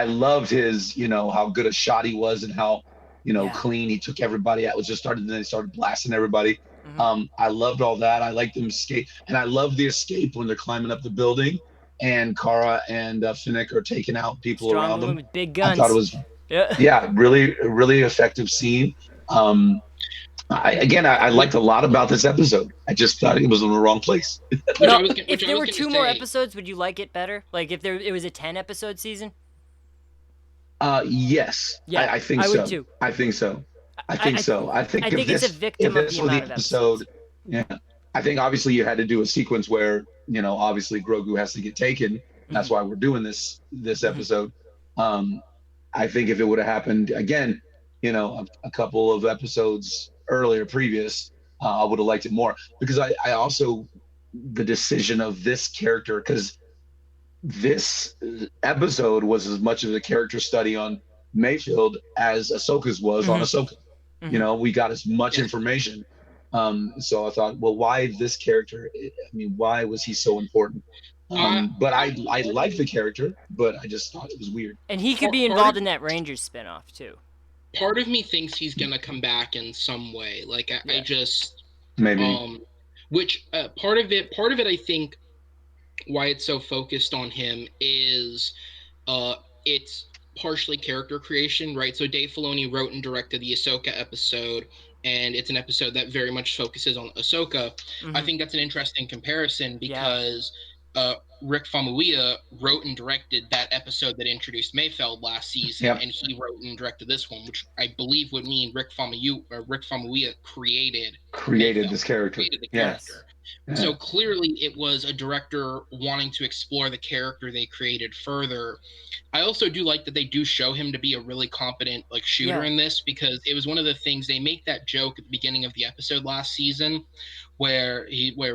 Speaker 3: loved his, how good a shot he was and how,
Speaker 1: Yeah.
Speaker 3: clean he took everybody out. Was just started, then they started blasting everybody.
Speaker 1: Mhm.
Speaker 3: I loved all that. I liked them escape, and I love the escape when they're climbing up the building, and Kara and Finnick are taking out people
Speaker 1: Strong
Speaker 3: around
Speaker 1: woman
Speaker 3: them.
Speaker 1: with big
Speaker 3: I
Speaker 1: guns.
Speaker 3: thought it was,
Speaker 1: Yeah.
Speaker 3: really effective scene. I liked a lot about this episode. I just thought it was in the wrong place.
Speaker 1: No,
Speaker 2: Which I
Speaker 1: if there
Speaker 2: was
Speaker 1: were
Speaker 2: gonna
Speaker 1: 2 more
Speaker 2: say.
Speaker 1: episodes, would you like it better? Like if it was a 10-episode season?
Speaker 3: Yes,
Speaker 1: Yeah,
Speaker 3: I think
Speaker 1: I
Speaker 3: so.
Speaker 1: would too.
Speaker 3: I think so. I think so. I think
Speaker 1: I
Speaker 3: if
Speaker 1: think
Speaker 3: this,
Speaker 1: it's a victim
Speaker 3: if
Speaker 1: of
Speaker 3: this
Speaker 1: the
Speaker 3: was the
Speaker 1: amount of
Speaker 3: episode,
Speaker 1: episodes.
Speaker 3: yeah, I think obviously you had to do a sequence where obviously Grogu has to get taken. That's
Speaker 1: Mhm.
Speaker 3: why we're doing this
Speaker 1: Mhm.
Speaker 3: episode. I think if it would have happened again, a couple of episodes earlier, previous, I would have liked it more because I also the decision of this character because this episode was as much of a character study on Mayfield as Ahsoka's was on
Speaker 1: Mhm.
Speaker 3: Ahsoka.
Speaker 1: Mhm.
Speaker 3: We got as much
Speaker 2: Yeah.
Speaker 3: information, So I thought, well, why this character? I mean, why was he so important?
Speaker 2: I,
Speaker 3: But
Speaker 2: I
Speaker 3: I like the character, but I just thought it was weird.
Speaker 1: And he could be
Speaker 2: part of
Speaker 1: involved in that Rangers spinoff too.
Speaker 2: part of me thinks he's gonna come back in some way. Like I
Speaker 1: Yeah.
Speaker 2: just
Speaker 3: Maybe.
Speaker 2: um, which part of it I think why it's so focused on him is uh, it's partially character creation, right? So Dave Filoni wrote and directed the Ahsoka episode, and it's an episode that very much focuses on Ahsoka. I think that's an interesting comparison
Speaker 1: Yeah.
Speaker 2: because Rick Famuyiwa wrote and directed that episode that introduced Mayfeld last season,
Speaker 3: Yep.
Speaker 2: and he wrote and directed this one, which I believe would mean Rick Famuyiwa created
Speaker 3: Created
Speaker 2: Mayfeld,
Speaker 3: this character.
Speaker 2: created the
Speaker 3: Yes.
Speaker 2: character.
Speaker 3: Yeah.
Speaker 2: So clearly, it was a director wanting to explore the character they created further. I also do like that they do show him to be a really competent like shooter in this, because it was one of the things they make that joke at the beginning of the episode last season where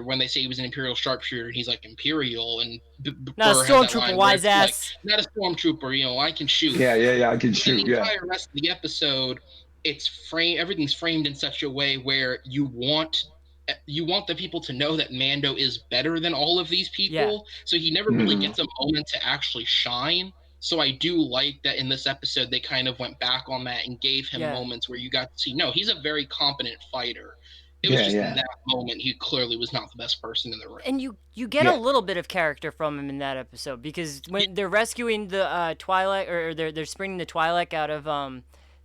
Speaker 2: when they say he was an Imperial sharpshooter, he's like Imperial, and
Speaker 1: Not a
Speaker 2: Burr has that
Speaker 1: stormtrooper,
Speaker 2: line where
Speaker 1: wise
Speaker 2: it's like,
Speaker 1: ass.
Speaker 2: not a stormtrooper, I can shoot.
Speaker 3: Yeah. I can
Speaker 2: In
Speaker 3: shoot.
Speaker 2: the
Speaker 3: Yeah.
Speaker 2: entire rest of the episode, everything's framed in such a way where you want the people to know that Mando is better than all of these people. So he never really gets a moment to actually shine. So I do like that in this episode they kind of went back on that and gave him moments where you got to see, no, he's a very competent fighter. It was just in that moment he clearly was not the best person in the ring.
Speaker 1: And you get a little bit of character from him in that episode, because when they're rescuing the Twi'lek, or they're springing the Twi'lek out of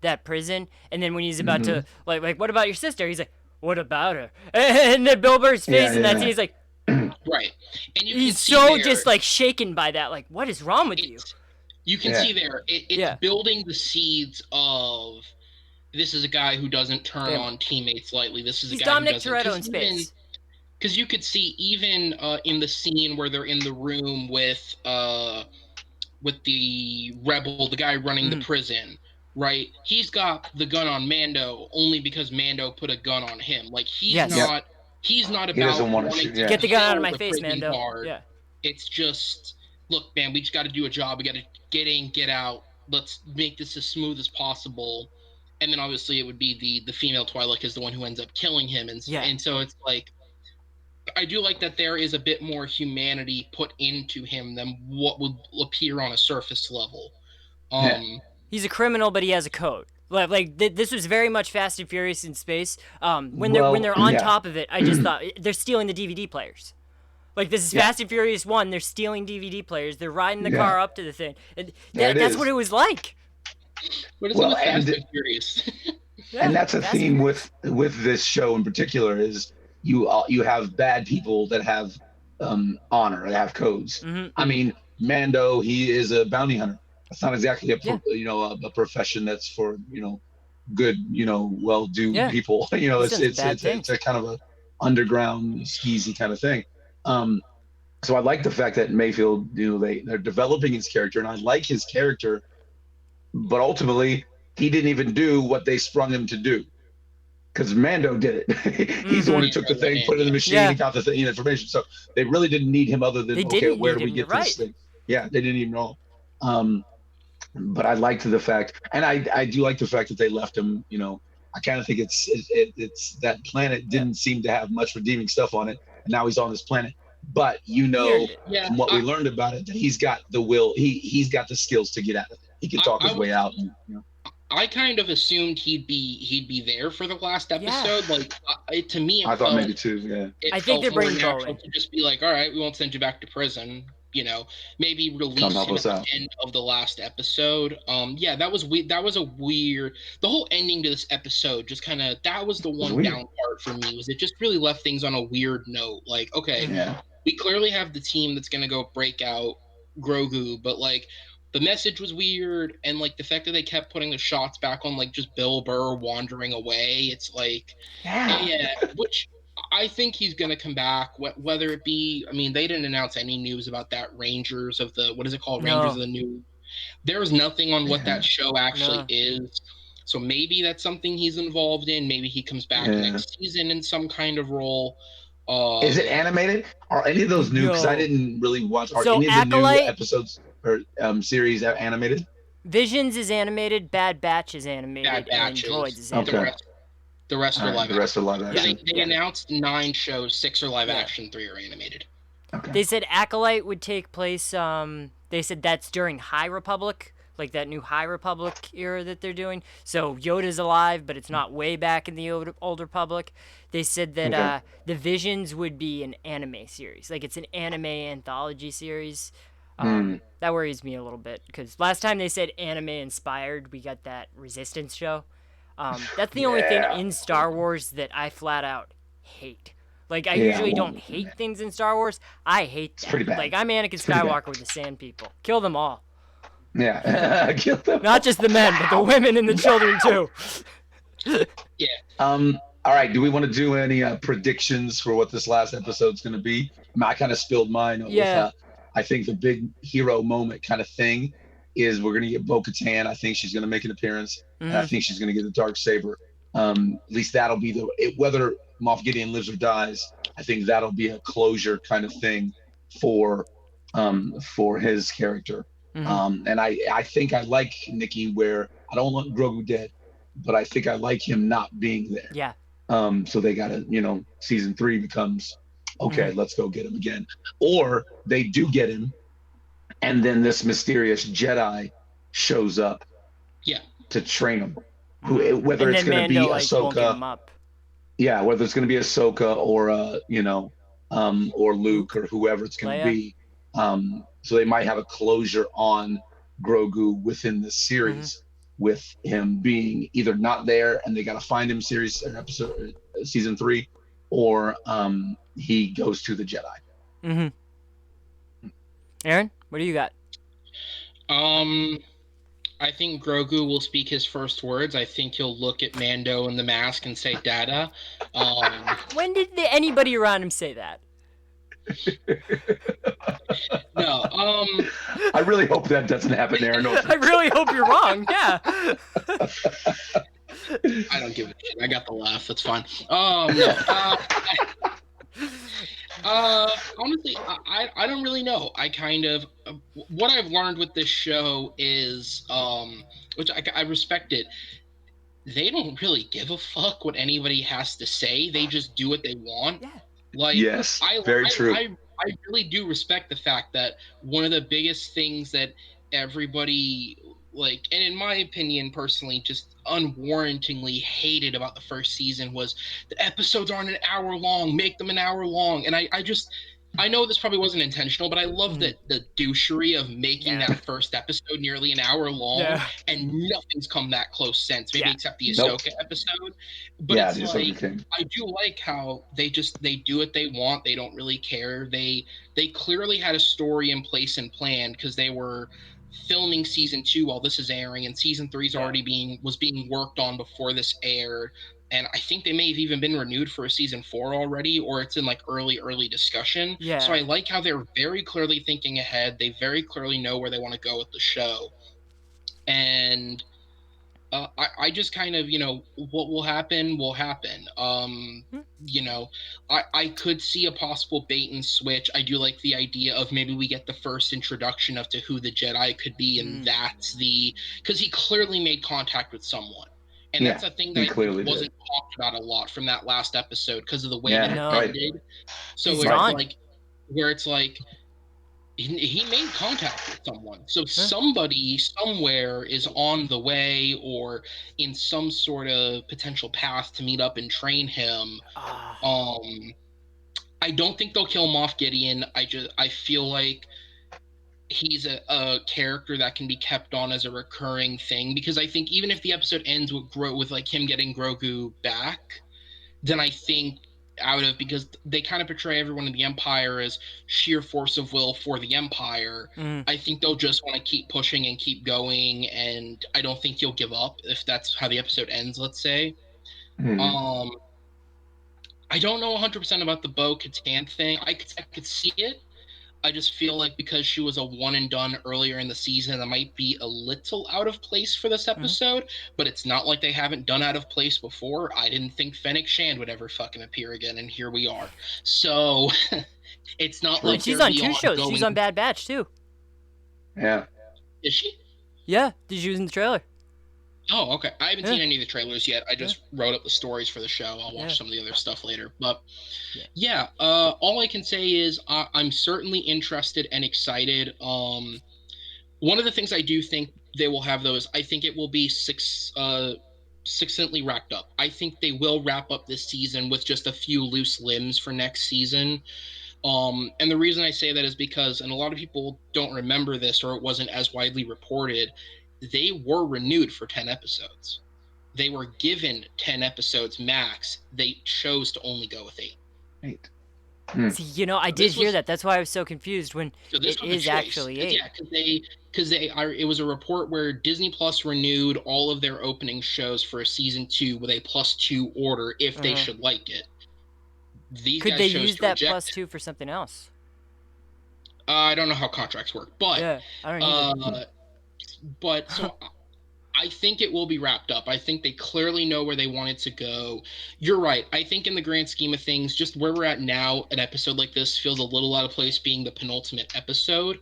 Speaker 1: that prison, and then when he's about to like what about your sister? He's like, what about her? And then Bill Burr's face in that scene, he's like,
Speaker 2: right, and
Speaker 1: he's so just like shaken by that. Like, what is wrong with you?
Speaker 2: You can see there, it's building the seeds of, this is a guy who doesn't turn on teammates lightly. This is a guy
Speaker 1: Dominic
Speaker 2: who doesn't.
Speaker 1: Toretto in space.
Speaker 2: Because you could see even in the scene where they're in the room with the rebel, the guy running the prison, right? He's got the gun on Mando only because Mando put a gun on him. Like he's not about wanting to
Speaker 1: get the gun out of my face, Mando.
Speaker 2: Guard. Yeah, it's just, look, man, we just got to do a job. We got to get in, get out. Let's make this as smooth as possible. And then obviously it would be the female Twi'lek is the one who ends up killing him, and so it's like, I do like that there is a bit more humanity put into him than what would appear on a surface level.
Speaker 1: He's a criminal, but he has a code. Like this was very much Fast and Furious in space. When they're on top of it, I just thought they're stealing the DVD players. Like, this is Fast and Furious 1. They're stealing DVD players. They're riding the car up to the thing. And that's what it was like.
Speaker 2: What is it with Fast and Furious?
Speaker 3: And that's a theme with this show in particular, is you have bad people that have honor, that have codes. I mean, Mando, he is a bounty hunter. That's not exactly a profession that's for good well-do people. It's a kind of a underground skeezy kind of thing. So I like the fact that Mayfield, they're developing his character, and I like his character, but ultimately he didn't even do what they sprung him to do, because Mando did it. He's the one who took the thing, put it in the machine, and got the thing, information. So they really didn't need him, other than where do we get this thing? Yeah, they didn't even know. But I liked the fact, and I do like the fact that they left him. I kind of think it's that planet didn't seem to have much redeeming stuff on it, and now he's on this planet. But from what we learned about it, that he's got the will, he's got the skills to get out of it. He can talk his way out.
Speaker 2: I kind of assumed he'd be there for the last episode. Like to me,
Speaker 3: I thought maybe too. Yeah,
Speaker 1: I think they're bringing Bowen
Speaker 2: to just be like, all right, we won't send you back to prison. Maybe release him at the end of the last episode. That was weird. That was a weird. The whole ending to this episode just kind of, that was the one down part for me. Was it just really left things on a weird note? Like, okay, we clearly have the team that's gonna go break out Grogu, but like, the message was weird, and like the fact that they kept putting the shots back on like just Bill Burr wandering away. It's like, which I think he's going to come back, whether it be, I mean, they didn't announce any news about that Rangers of the, what is it called? Rangers of the New. There's nothing on what that show actually is. So maybe that's something he's involved in. Maybe he comes back next season in some kind of role.
Speaker 3: Is it animated? Are any of those new? Because I didn't really watch. Are any of the new episodes or series animated?
Speaker 1: Visions is animated. Bad Batch is animated. And Droids is animated.
Speaker 2: The rest are live
Speaker 3: The rest are
Speaker 2: action.
Speaker 3: live
Speaker 2: They,
Speaker 3: action.
Speaker 2: they announced 9 shows, 6 are live
Speaker 1: Yeah.
Speaker 2: action, 3 are animated.
Speaker 3: Okay.
Speaker 1: They said Acolyte would take place. They said that's during High Republic, like that new High Republic era that they're doing. So Yoda's alive, but it's not way back in the Old Republic. They said that
Speaker 3: Okay.
Speaker 1: the Visions would be an anime series, like it's an anime anthology series. That worries me a little bit because last time they said anime inspired, we got that Resistance show. That's the only thing
Speaker 3: Yeah.
Speaker 1: in Star Wars that I flat out hate. Like, I
Speaker 3: Yeah,
Speaker 1: usually
Speaker 3: well,
Speaker 1: don't hate things in Star Wars. I hate that.
Speaker 3: pretty bad.
Speaker 1: Like, I'm Anakin
Speaker 3: It's pretty bad.
Speaker 1: Skywalker with the Sand People. Kill them all.
Speaker 3: Yeah. Kill them.
Speaker 1: Not just the men, but the women and the children, too.
Speaker 2: Yeah.
Speaker 3: All right. Do we want to do any predictions for what this last episode's going to be? I kind of spilled mine.
Speaker 1: Yeah.
Speaker 3: With, I think the big hero moment kind of thing is we're going to get Bo-Katan. I think she's going to make an appearance, and I think she's going to get the Darksaber. At least that'll be whether Moff Gideon lives or dies. I think that'll be a closure kind of thing for his character. And I think I like Nikki where I don't want Grogu dead, but I think I like him not being there.
Speaker 1: Yeah.
Speaker 3: So they gotta, season 3 becomes okay. Let's go get him again, or they do get him, and then this mysterious Jedi shows up.
Speaker 2: Yeah.
Speaker 3: To train him. Whether
Speaker 1: and
Speaker 3: it's
Speaker 1: then
Speaker 3: going to be
Speaker 1: Mando, like, won't give him
Speaker 3: Ahsoka,
Speaker 1: up.
Speaker 3: yeah, whether it's going to be Ahsoka or or Luke or whoever it's going to be. So they might have a closure on Grogu within this series with him being either not there and they got to find him season 3, or he goes to the Jedi.
Speaker 1: Aaron, what do you got?
Speaker 2: I think Grogu will speak his first words. I think he'll look at Mando in the mask and say "Dada."
Speaker 1: When did anybody around him say that?
Speaker 2: No.
Speaker 3: I really hope that doesn't happen, Aaron. No.
Speaker 1: I really hope you're wrong. Yeah.
Speaker 2: I don't give a shit. I got the laugh. That's fine. No. Honestly, I don't really know. I kind of what I've learned with this show is, which I respect it. They don't really give a fuck what anybody has to say. They just do what they want.
Speaker 1: Yeah.
Speaker 2: Like,
Speaker 3: yes, very true.
Speaker 2: I really do respect the fact that one of the biggest things that everybody, like, and in my opinion personally, just unwarrantingly hated about the first season was the episodes aren't an hour long, make them an hour long. And I know this probably wasn't intentional, but I love the douchery of making that first episode nearly an hour long, and nothing's come that close since, maybe except the Ahsoka episode. But it's like, I do like how they do what they want. They don't really care. They clearly had a story in place and planned, because they were filming season 2 while this is airing, and season 3 is already was being worked on before this aired. And I think they may have even been renewed for a season 4 already, or it's in like early discussion.
Speaker 1: Yeah.
Speaker 2: So I like how they're very clearly thinking ahead. They very clearly know where they want to go with the show. And I just kind of, what will happen will happen. I could see a possible bait and switch. I do like the idea of maybe we get the first introduction of to who the Jedi could be, and that's because he clearly made contact with someone. And that's a thing that I think wasn't talked about a lot from that last episode because of the way that it ended. So it's like he made contact with someone. So somebody somewhere is on the way or in some sort of potential path to meet up and train him. I don't think they'll kill Moff Gideon. I feel like he's a character that can be kept on as a recurring thing, because I think even if the episode ends with like him getting Grogu back, then I think because they kind of portray everyone in the Empire as sheer force of will for the Empire, I think they'll just want to keep pushing and keep going, and I don't think he'll give up if that's how the episode ends, let's say. I don't know 100% about the Bo-Katan thing. I could see it. I just feel like because she was a one and done earlier in the season, that might be a little out of place for this episode, but it's not like they haven't done out of place before. I didn't think Fennec Shand would ever fucking appear again, and here we are. So it's not like
Speaker 1: she's on 2 shows. She's on Bad Batch too.
Speaker 3: Yeah.
Speaker 2: Is she?
Speaker 1: Yeah, she was in the trailer.
Speaker 2: Oh, okay. I haven't
Speaker 1: Yeah,
Speaker 2: seen any of the trailers yet. I
Speaker 1: yeah,
Speaker 2: just wrote up the stories for the show. I'll
Speaker 1: yeah,
Speaker 2: watch some of the other stuff later. But
Speaker 1: yeah.
Speaker 2: yeah, all I can say is I'm certainly interested and excited. One of the things I do think they will have, though, is I think it will be succinctly wrapped up. I think they will wrap up this season with just a few loose limbs for next season. And the reason I say that is because, and a lot of people don't remember this or it wasn't as widely reported, they were renewed for 10 episodes. They were given 10 episodes max. They chose to only go with 8.
Speaker 3: Right.
Speaker 1: See, I
Speaker 2: So
Speaker 1: did
Speaker 2: this
Speaker 1: hear
Speaker 2: was
Speaker 1: that. That's why I was so confused when
Speaker 2: so this
Speaker 1: it
Speaker 2: was a
Speaker 1: is
Speaker 2: choice
Speaker 1: actually
Speaker 2: because
Speaker 1: 8.
Speaker 2: yeah, because they are. It was a report where Disney Plus renewed all of their opening shows for a season 2 with a +2 order if they
Speaker 1: Uh-huh.
Speaker 2: should like it. These
Speaker 1: Could
Speaker 2: guys
Speaker 1: they
Speaker 2: chose
Speaker 1: use
Speaker 2: to
Speaker 1: that
Speaker 2: reject
Speaker 1: plus
Speaker 2: it.
Speaker 1: 2 for something else?
Speaker 2: I don't know how contracts work,
Speaker 1: Yeah, I don't either.
Speaker 2: uh, but so I think it will be wrapped up. I think they clearly know where they want it to go. You're right. I think in the grand scheme of things, just where we're at now, an episode like this feels a little out of place being the penultimate episode.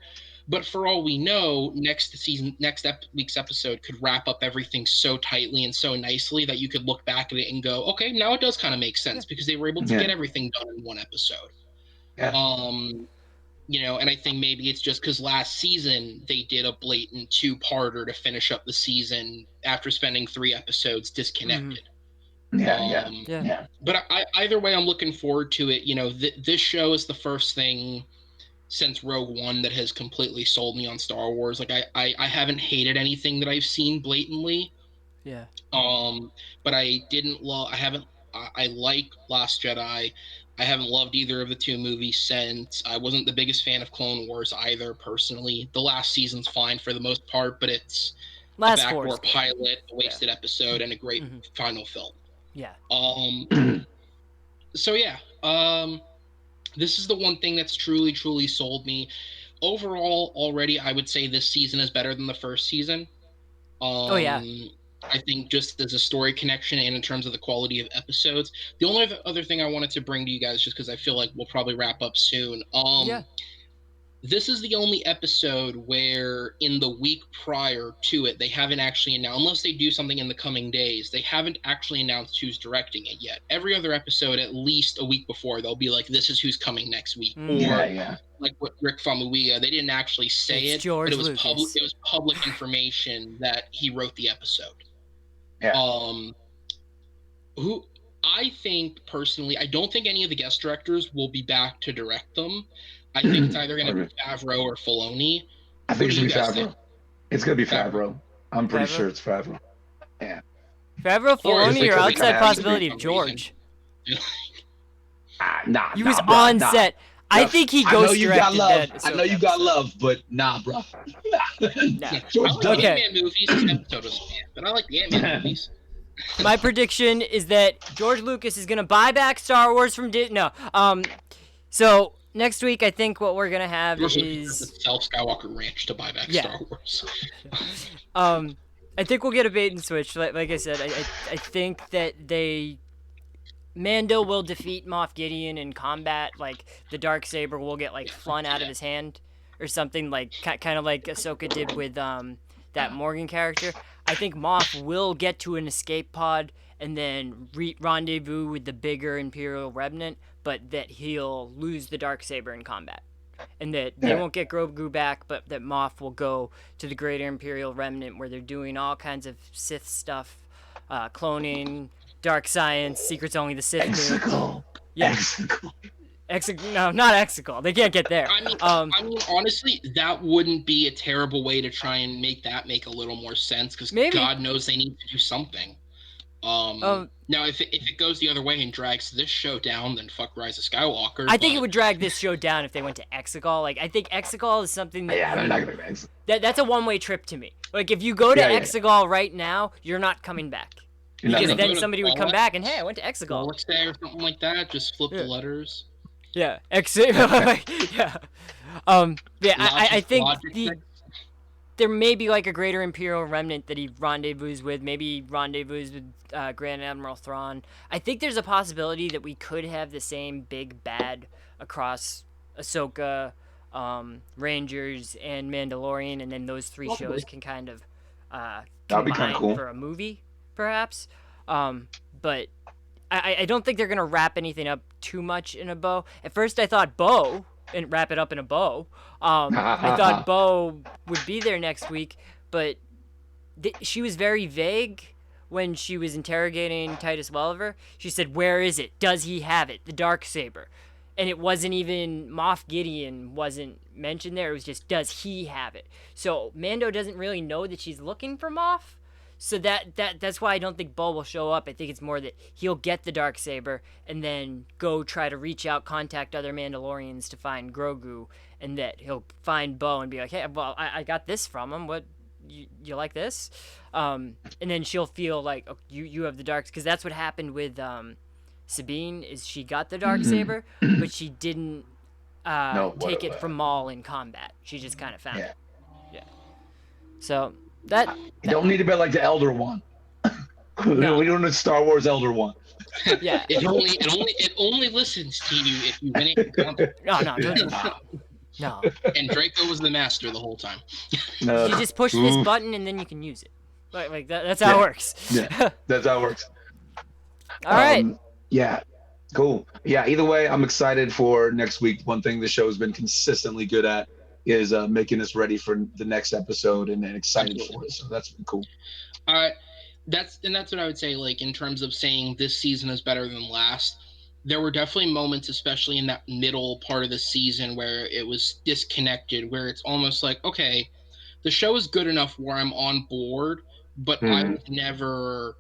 Speaker 2: But for all we know, week's episode could wrap up everything so tightly and so nicely that you could look back at it and go, okay, now it does kind of make
Speaker 1: Yeah.
Speaker 2: sense because they were able to get
Speaker 3: Yeah.
Speaker 2: everything done in one episode.
Speaker 3: Yeah.
Speaker 2: Um, and I think maybe it's just because last season they did a blatant 2-parter to finish up the season after spending 3 episodes disconnected.
Speaker 3: Yeah. Yeah.
Speaker 2: Um,
Speaker 1: Yeah.
Speaker 3: Yeah.
Speaker 2: but either way, I'm looking forward to it. This show is the first thing since Rogue One that has completely sold me on Star Wars. Like I haven't hated anything that I've seen blatantly.
Speaker 1: Yeah.
Speaker 2: But I didn't love. I haven't. I like Last Jedi. I haven't loved either of the 2 movies since. I wasn't the biggest fan of Clone Wars either, personally. The last season's fine for the most part, but it's a
Speaker 1: Last 4 is
Speaker 2: backdoor
Speaker 1: good.
Speaker 2: pilot, a
Speaker 1: Yeah.
Speaker 2: wasted episode, and a great
Speaker 1: Hmm.
Speaker 2: final film.
Speaker 1: Yeah.
Speaker 2: Um. So yeah. This is the one thing that's truly, truly sold me. Overall, already, I would say this season is better than the first season.
Speaker 1: Oh yeah.
Speaker 2: I think just as a story connection and in terms of the quality of episodes. The only other thing I wanted to bring to you guys, just because I feel like we'll probably wrap up soon.
Speaker 1: Yeah.
Speaker 2: This is the only episode where in the week prior to it, they haven't actually announced, unless they do something in the coming days, they haven't actually announced who's directing it yet. Every other episode, at least a week before, they'll be like, this is who's coming next week.
Speaker 3: Yeah.
Speaker 2: Or
Speaker 3: Yeah.
Speaker 2: like with Rick Famuyiwa, they didn't actually say
Speaker 1: It's
Speaker 2: it, but
Speaker 1: George
Speaker 2: it was
Speaker 1: Lucas.
Speaker 2: public information that he wrote the episode.
Speaker 3: Yeah.
Speaker 2: Who I think personally, I don't think any of the guest directors will be back to direct them. I think it's either going to be Favreau or Filoni.
Speaker 3: I think it's
Speaker 2: What
Speaker 3: gonna
Speaker 2: do
Speaker 3: be
Speaker 2: you guys
Speaker 3: Favreau.
Speaker 2: think?
Speaker 3: It's gonna be
Speaker 2: Favreau.
Speaker 3: Favreau. I'm pretty
Speaker 1: Favreau?
Speaker 3: sure it's Favreau. Yeah.
Speaker 1: Favreau,
Speaker 2: Or
Speaker 1: Filoni, or
Speaker 3: because it
Speaker 1: outside
Speaker 3: kinda has to
Speaker 1: possibility
Speaker 3: be
Speaker 1: of George.
Speaker 3: Nah.
Speaker 1: He was
Speaker 3: nah, bro,
Speaker 1: on
Speaker 3: nah.
Speaker 1: set. I
Speaker 3: Nah,
Speaker 1: think he
Speaker 3: I know
Speaker 1: ghost
Speaker 3: you got
Speaker 1: directed
Speaker 3: love.
Speaker 1: that.
Speaker 3: I know you got love, but nah, bro.
Speaker 1: Nah.
Speaker 3: George
Speaker 2: I like
Speaker 3: doesn't.
Speaker 1: Okay.
Speaker 2: Ant-Man movies. This episode was bad, but I like the Ant-Man movies.
Speaker 1: My prediction is that George Lucas is gonna buy back Star Wars from Disney. No. So next week, I think what we're gonna have
Speaker 2: George Lucas has
Speaker 1: is
Speaker 2: to sell Skywalker Ranch to buy back
Speaker 1: Yeah.
Speaker 2: Star Wars.
Speaker 1: I think we'll get a bait and switch. Like I said, I think that Mando will defeat Moff Gideon in combat. Like the Darksaber will get like flung out of his hand or something, like kind of like Ahsoka did with that Morgan character. I think Moff will get to an escape pod and then rendezvous with the bigger Imperial remnant, but that he'll lose the Darksaber in combat. And that they
Speaker 3: Yeah.
Speaker 1: won't get Grogu back, but that Moff will go to the Greater Imperial Remnant where they're doing all kinds of Sith stuff, cloning, dark science, secrets only the Sith knew.
Speaker 3: Exical.
Speaker 1: Yeah.
Speaker 3: Exical.
Speaker 1: No, not Exegol. They can't get there.
Speaker 2: I mean, honestly, that wouldn't be a terrible way to try and make that make a little more sense because
Speaker 1: Maybe.
Speaker 2: God knows they need to do something. Now, if it goes the other way and drags this show down, then fuck Rise of Skywalker.
Speaker 1: I think it would drag this show down if they went to Exegol. Like, I think Exegol is something that
Speaker 3: Yeah, they're not gonna be Exical.
Speaker 1: that's a one-way trip to me. Like, if you go to
Speaker 3: Yeah.
Speaker 1: Exegol right now, you're not coming back.
Speaker 3: You're not
Speaker 1: Because
Speaker 3: gonna
Speaker 1: then
Speaker 2: go to
Speaker 1: somebody would come
Speaker 2: Twi'lek,
Speaker 1: back and, hey, I went to Exegol.
Speaker 2: Twi'lek Day or something like that. Just flip
Speaker 1: Yeah.
Speaker 2: the letters.
Speaker 1: Yeah, yeah. I think there may be like a greater Imperial remnant that he rendezvous with, maybe rendezvous with Grand Admiral Thrawn. I think there's a possibility that we could have the same big bad across Ahsoka, Rangers, and Mandalorian, and then those three shows can kind of
Speaker 3: That'd be kind of
Speaker 1: combined
Speaker 3: cool.
Speaker 1: for a movie, perhaps. But I don't think they're gonna wrap anything up too much in a bow. At first, I thought Bo and wrap it up in a bow. I thought Bo would be there next week, but she was very vague when she was interrogating Titus Welliver. She said, "Where is it? Does he have it? The Darksaber?" And it wasn't even Moff Gideon wasn't mentioned there. It was just, does he have it? So Mando doesn't really know that she's looking for Moff. So that's why I don't think Bo will show up. I think it's more that he'll get the Darksaber and then go try to reach out, contact other Mandalorians to find Grogu, and that he'll find Bo and be like, "Hey, well, I got this from him. What, you like this?" And then she'll feel like, "Oh, you have the dark," because that's what happened with Sabine. Is she got the Darksaber, but she didn't take it from Maul in combat. She just kind of found it. Yeah. So that
Speaker 3: you don't need to be like the Elder One.
Speaker 1: No.
Speaker 3: We don't need Star Wars Elder One.
Speaker 1: Yeah.
Speaker 2: It only listens to you if you win it in combat.
Speaker 1: No, don't do that. No.
Speaker 2: And Draco was the master the whole time.
Speaker 1: You just push this button and then you can use it. Like that. That's how it works.
Speaker 3: Yeah, that's how it works.
Speaker 1: All right.
Speaker 3: Yeah, cool. Yeah, either way, I'm excited for next week. One thing the show's been consistently good at is making us ready for the next episode and excited for it. So that's been cool.
Speaker 2: That's what I would say, like, in terms of saying this season is better than last. There were definitely moments, especially in that middle part of the season, where it was disconnected, where it's almost like, okay, the show is good enough where I'm on board, but I was never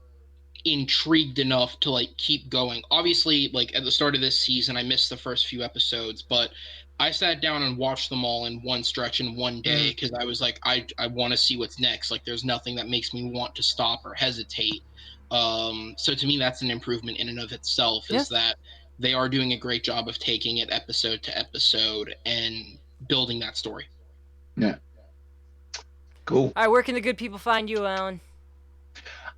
Speaker 2: intrigued enough to like keep going. Obviously, like at the start of this season, I missed the first few episodes, but I sat down and watched them all in one stretch in one day because I was like, I want to see what's next. Like, there's nothing that makes me want to stop or hesitate. So to me, that's an improvement in and of itself, is that they are doing a great job of taking it episode to episode and building that story.
Speaker 3: Yeah. Cool.
Speaker 1: All right, where can the good people find you, Alan?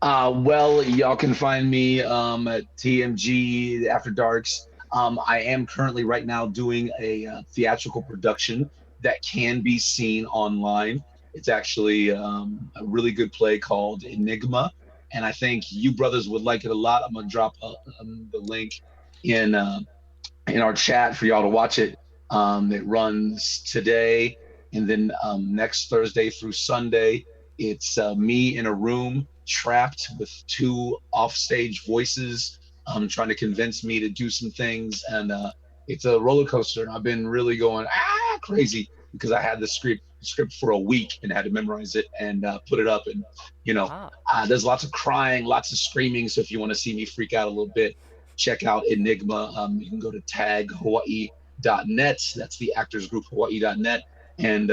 Speaker 3: Well, y'all can find me at TMG After Darks. I am currently right now doing a theatrical production that can be seen online. It's actually a really good play called Enigma, and I think you brothers would like it a lot. I'm gonna drop the link in our chat for y'all to watch it. It runs today, and then next Thursday through Sunday. It's me in a room trapped with two offstage voices trying to convince me to do some things, and it's a roller coaster, and I've been really going crazy because I had the script for a week and had to memorize it and put it up, and there's lots of crying, lots of screaming, so if you want to see me freak out a little bit, check out Enigma. You can go to taghawaii.net. That's the actors group, hawaii.net, and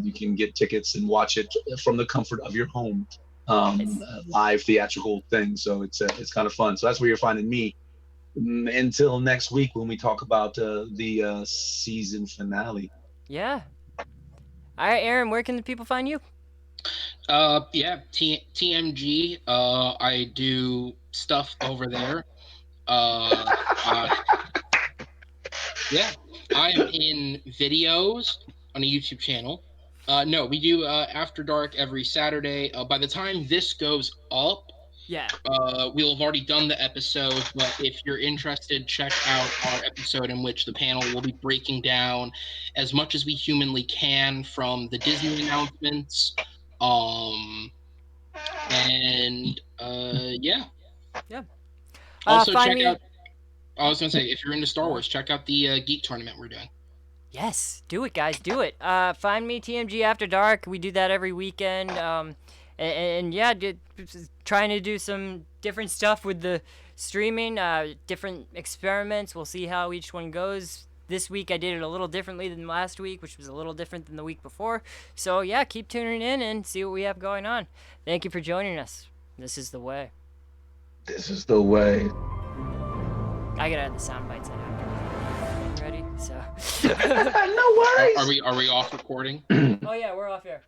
Speaker 3: you can get tickets and watch it from the comfort of your home. Live theatrical thing, so it's kind of fun. So that's where you're finding me until next week when we talk about the season finale.
Speaker 1: Yeah. All right, Aaron, where can the people find you?
Speaker 2: TMG. I do stuff over there. Yeah, I'm in videos on a YouTube channel. No, we do After Dark every Saturday. By the time this goes up, we'll have already done the episode. But if you're interested, check out our episode in which the panel will be breaking down as much as we humanly can from the Disney announcements. Yeah. Also, check out. I was gonna say, if you're into Star Wars, check out the Geek Tournament we're doing.
Speaker 1: Yes, do it, guys, do it. Find me TMG After Dark. We do that every weekend. And yeah, trying to do some different stuff with the streaming, different experiments. We'll see how each one goes. This week I did it a little differently than last week, which was a little different than the week before. So yeah, keep tuning in and see what we have going on. Thank you for joining us. This is the way.
Speaker 3: This is the way.
Speaker 1: I gotta add the sound bites in after. Ready? So.
Speaker 3: No worries.
Speaker 2: Are we off recording?
Speaker 1: Oh yeah, we're off here.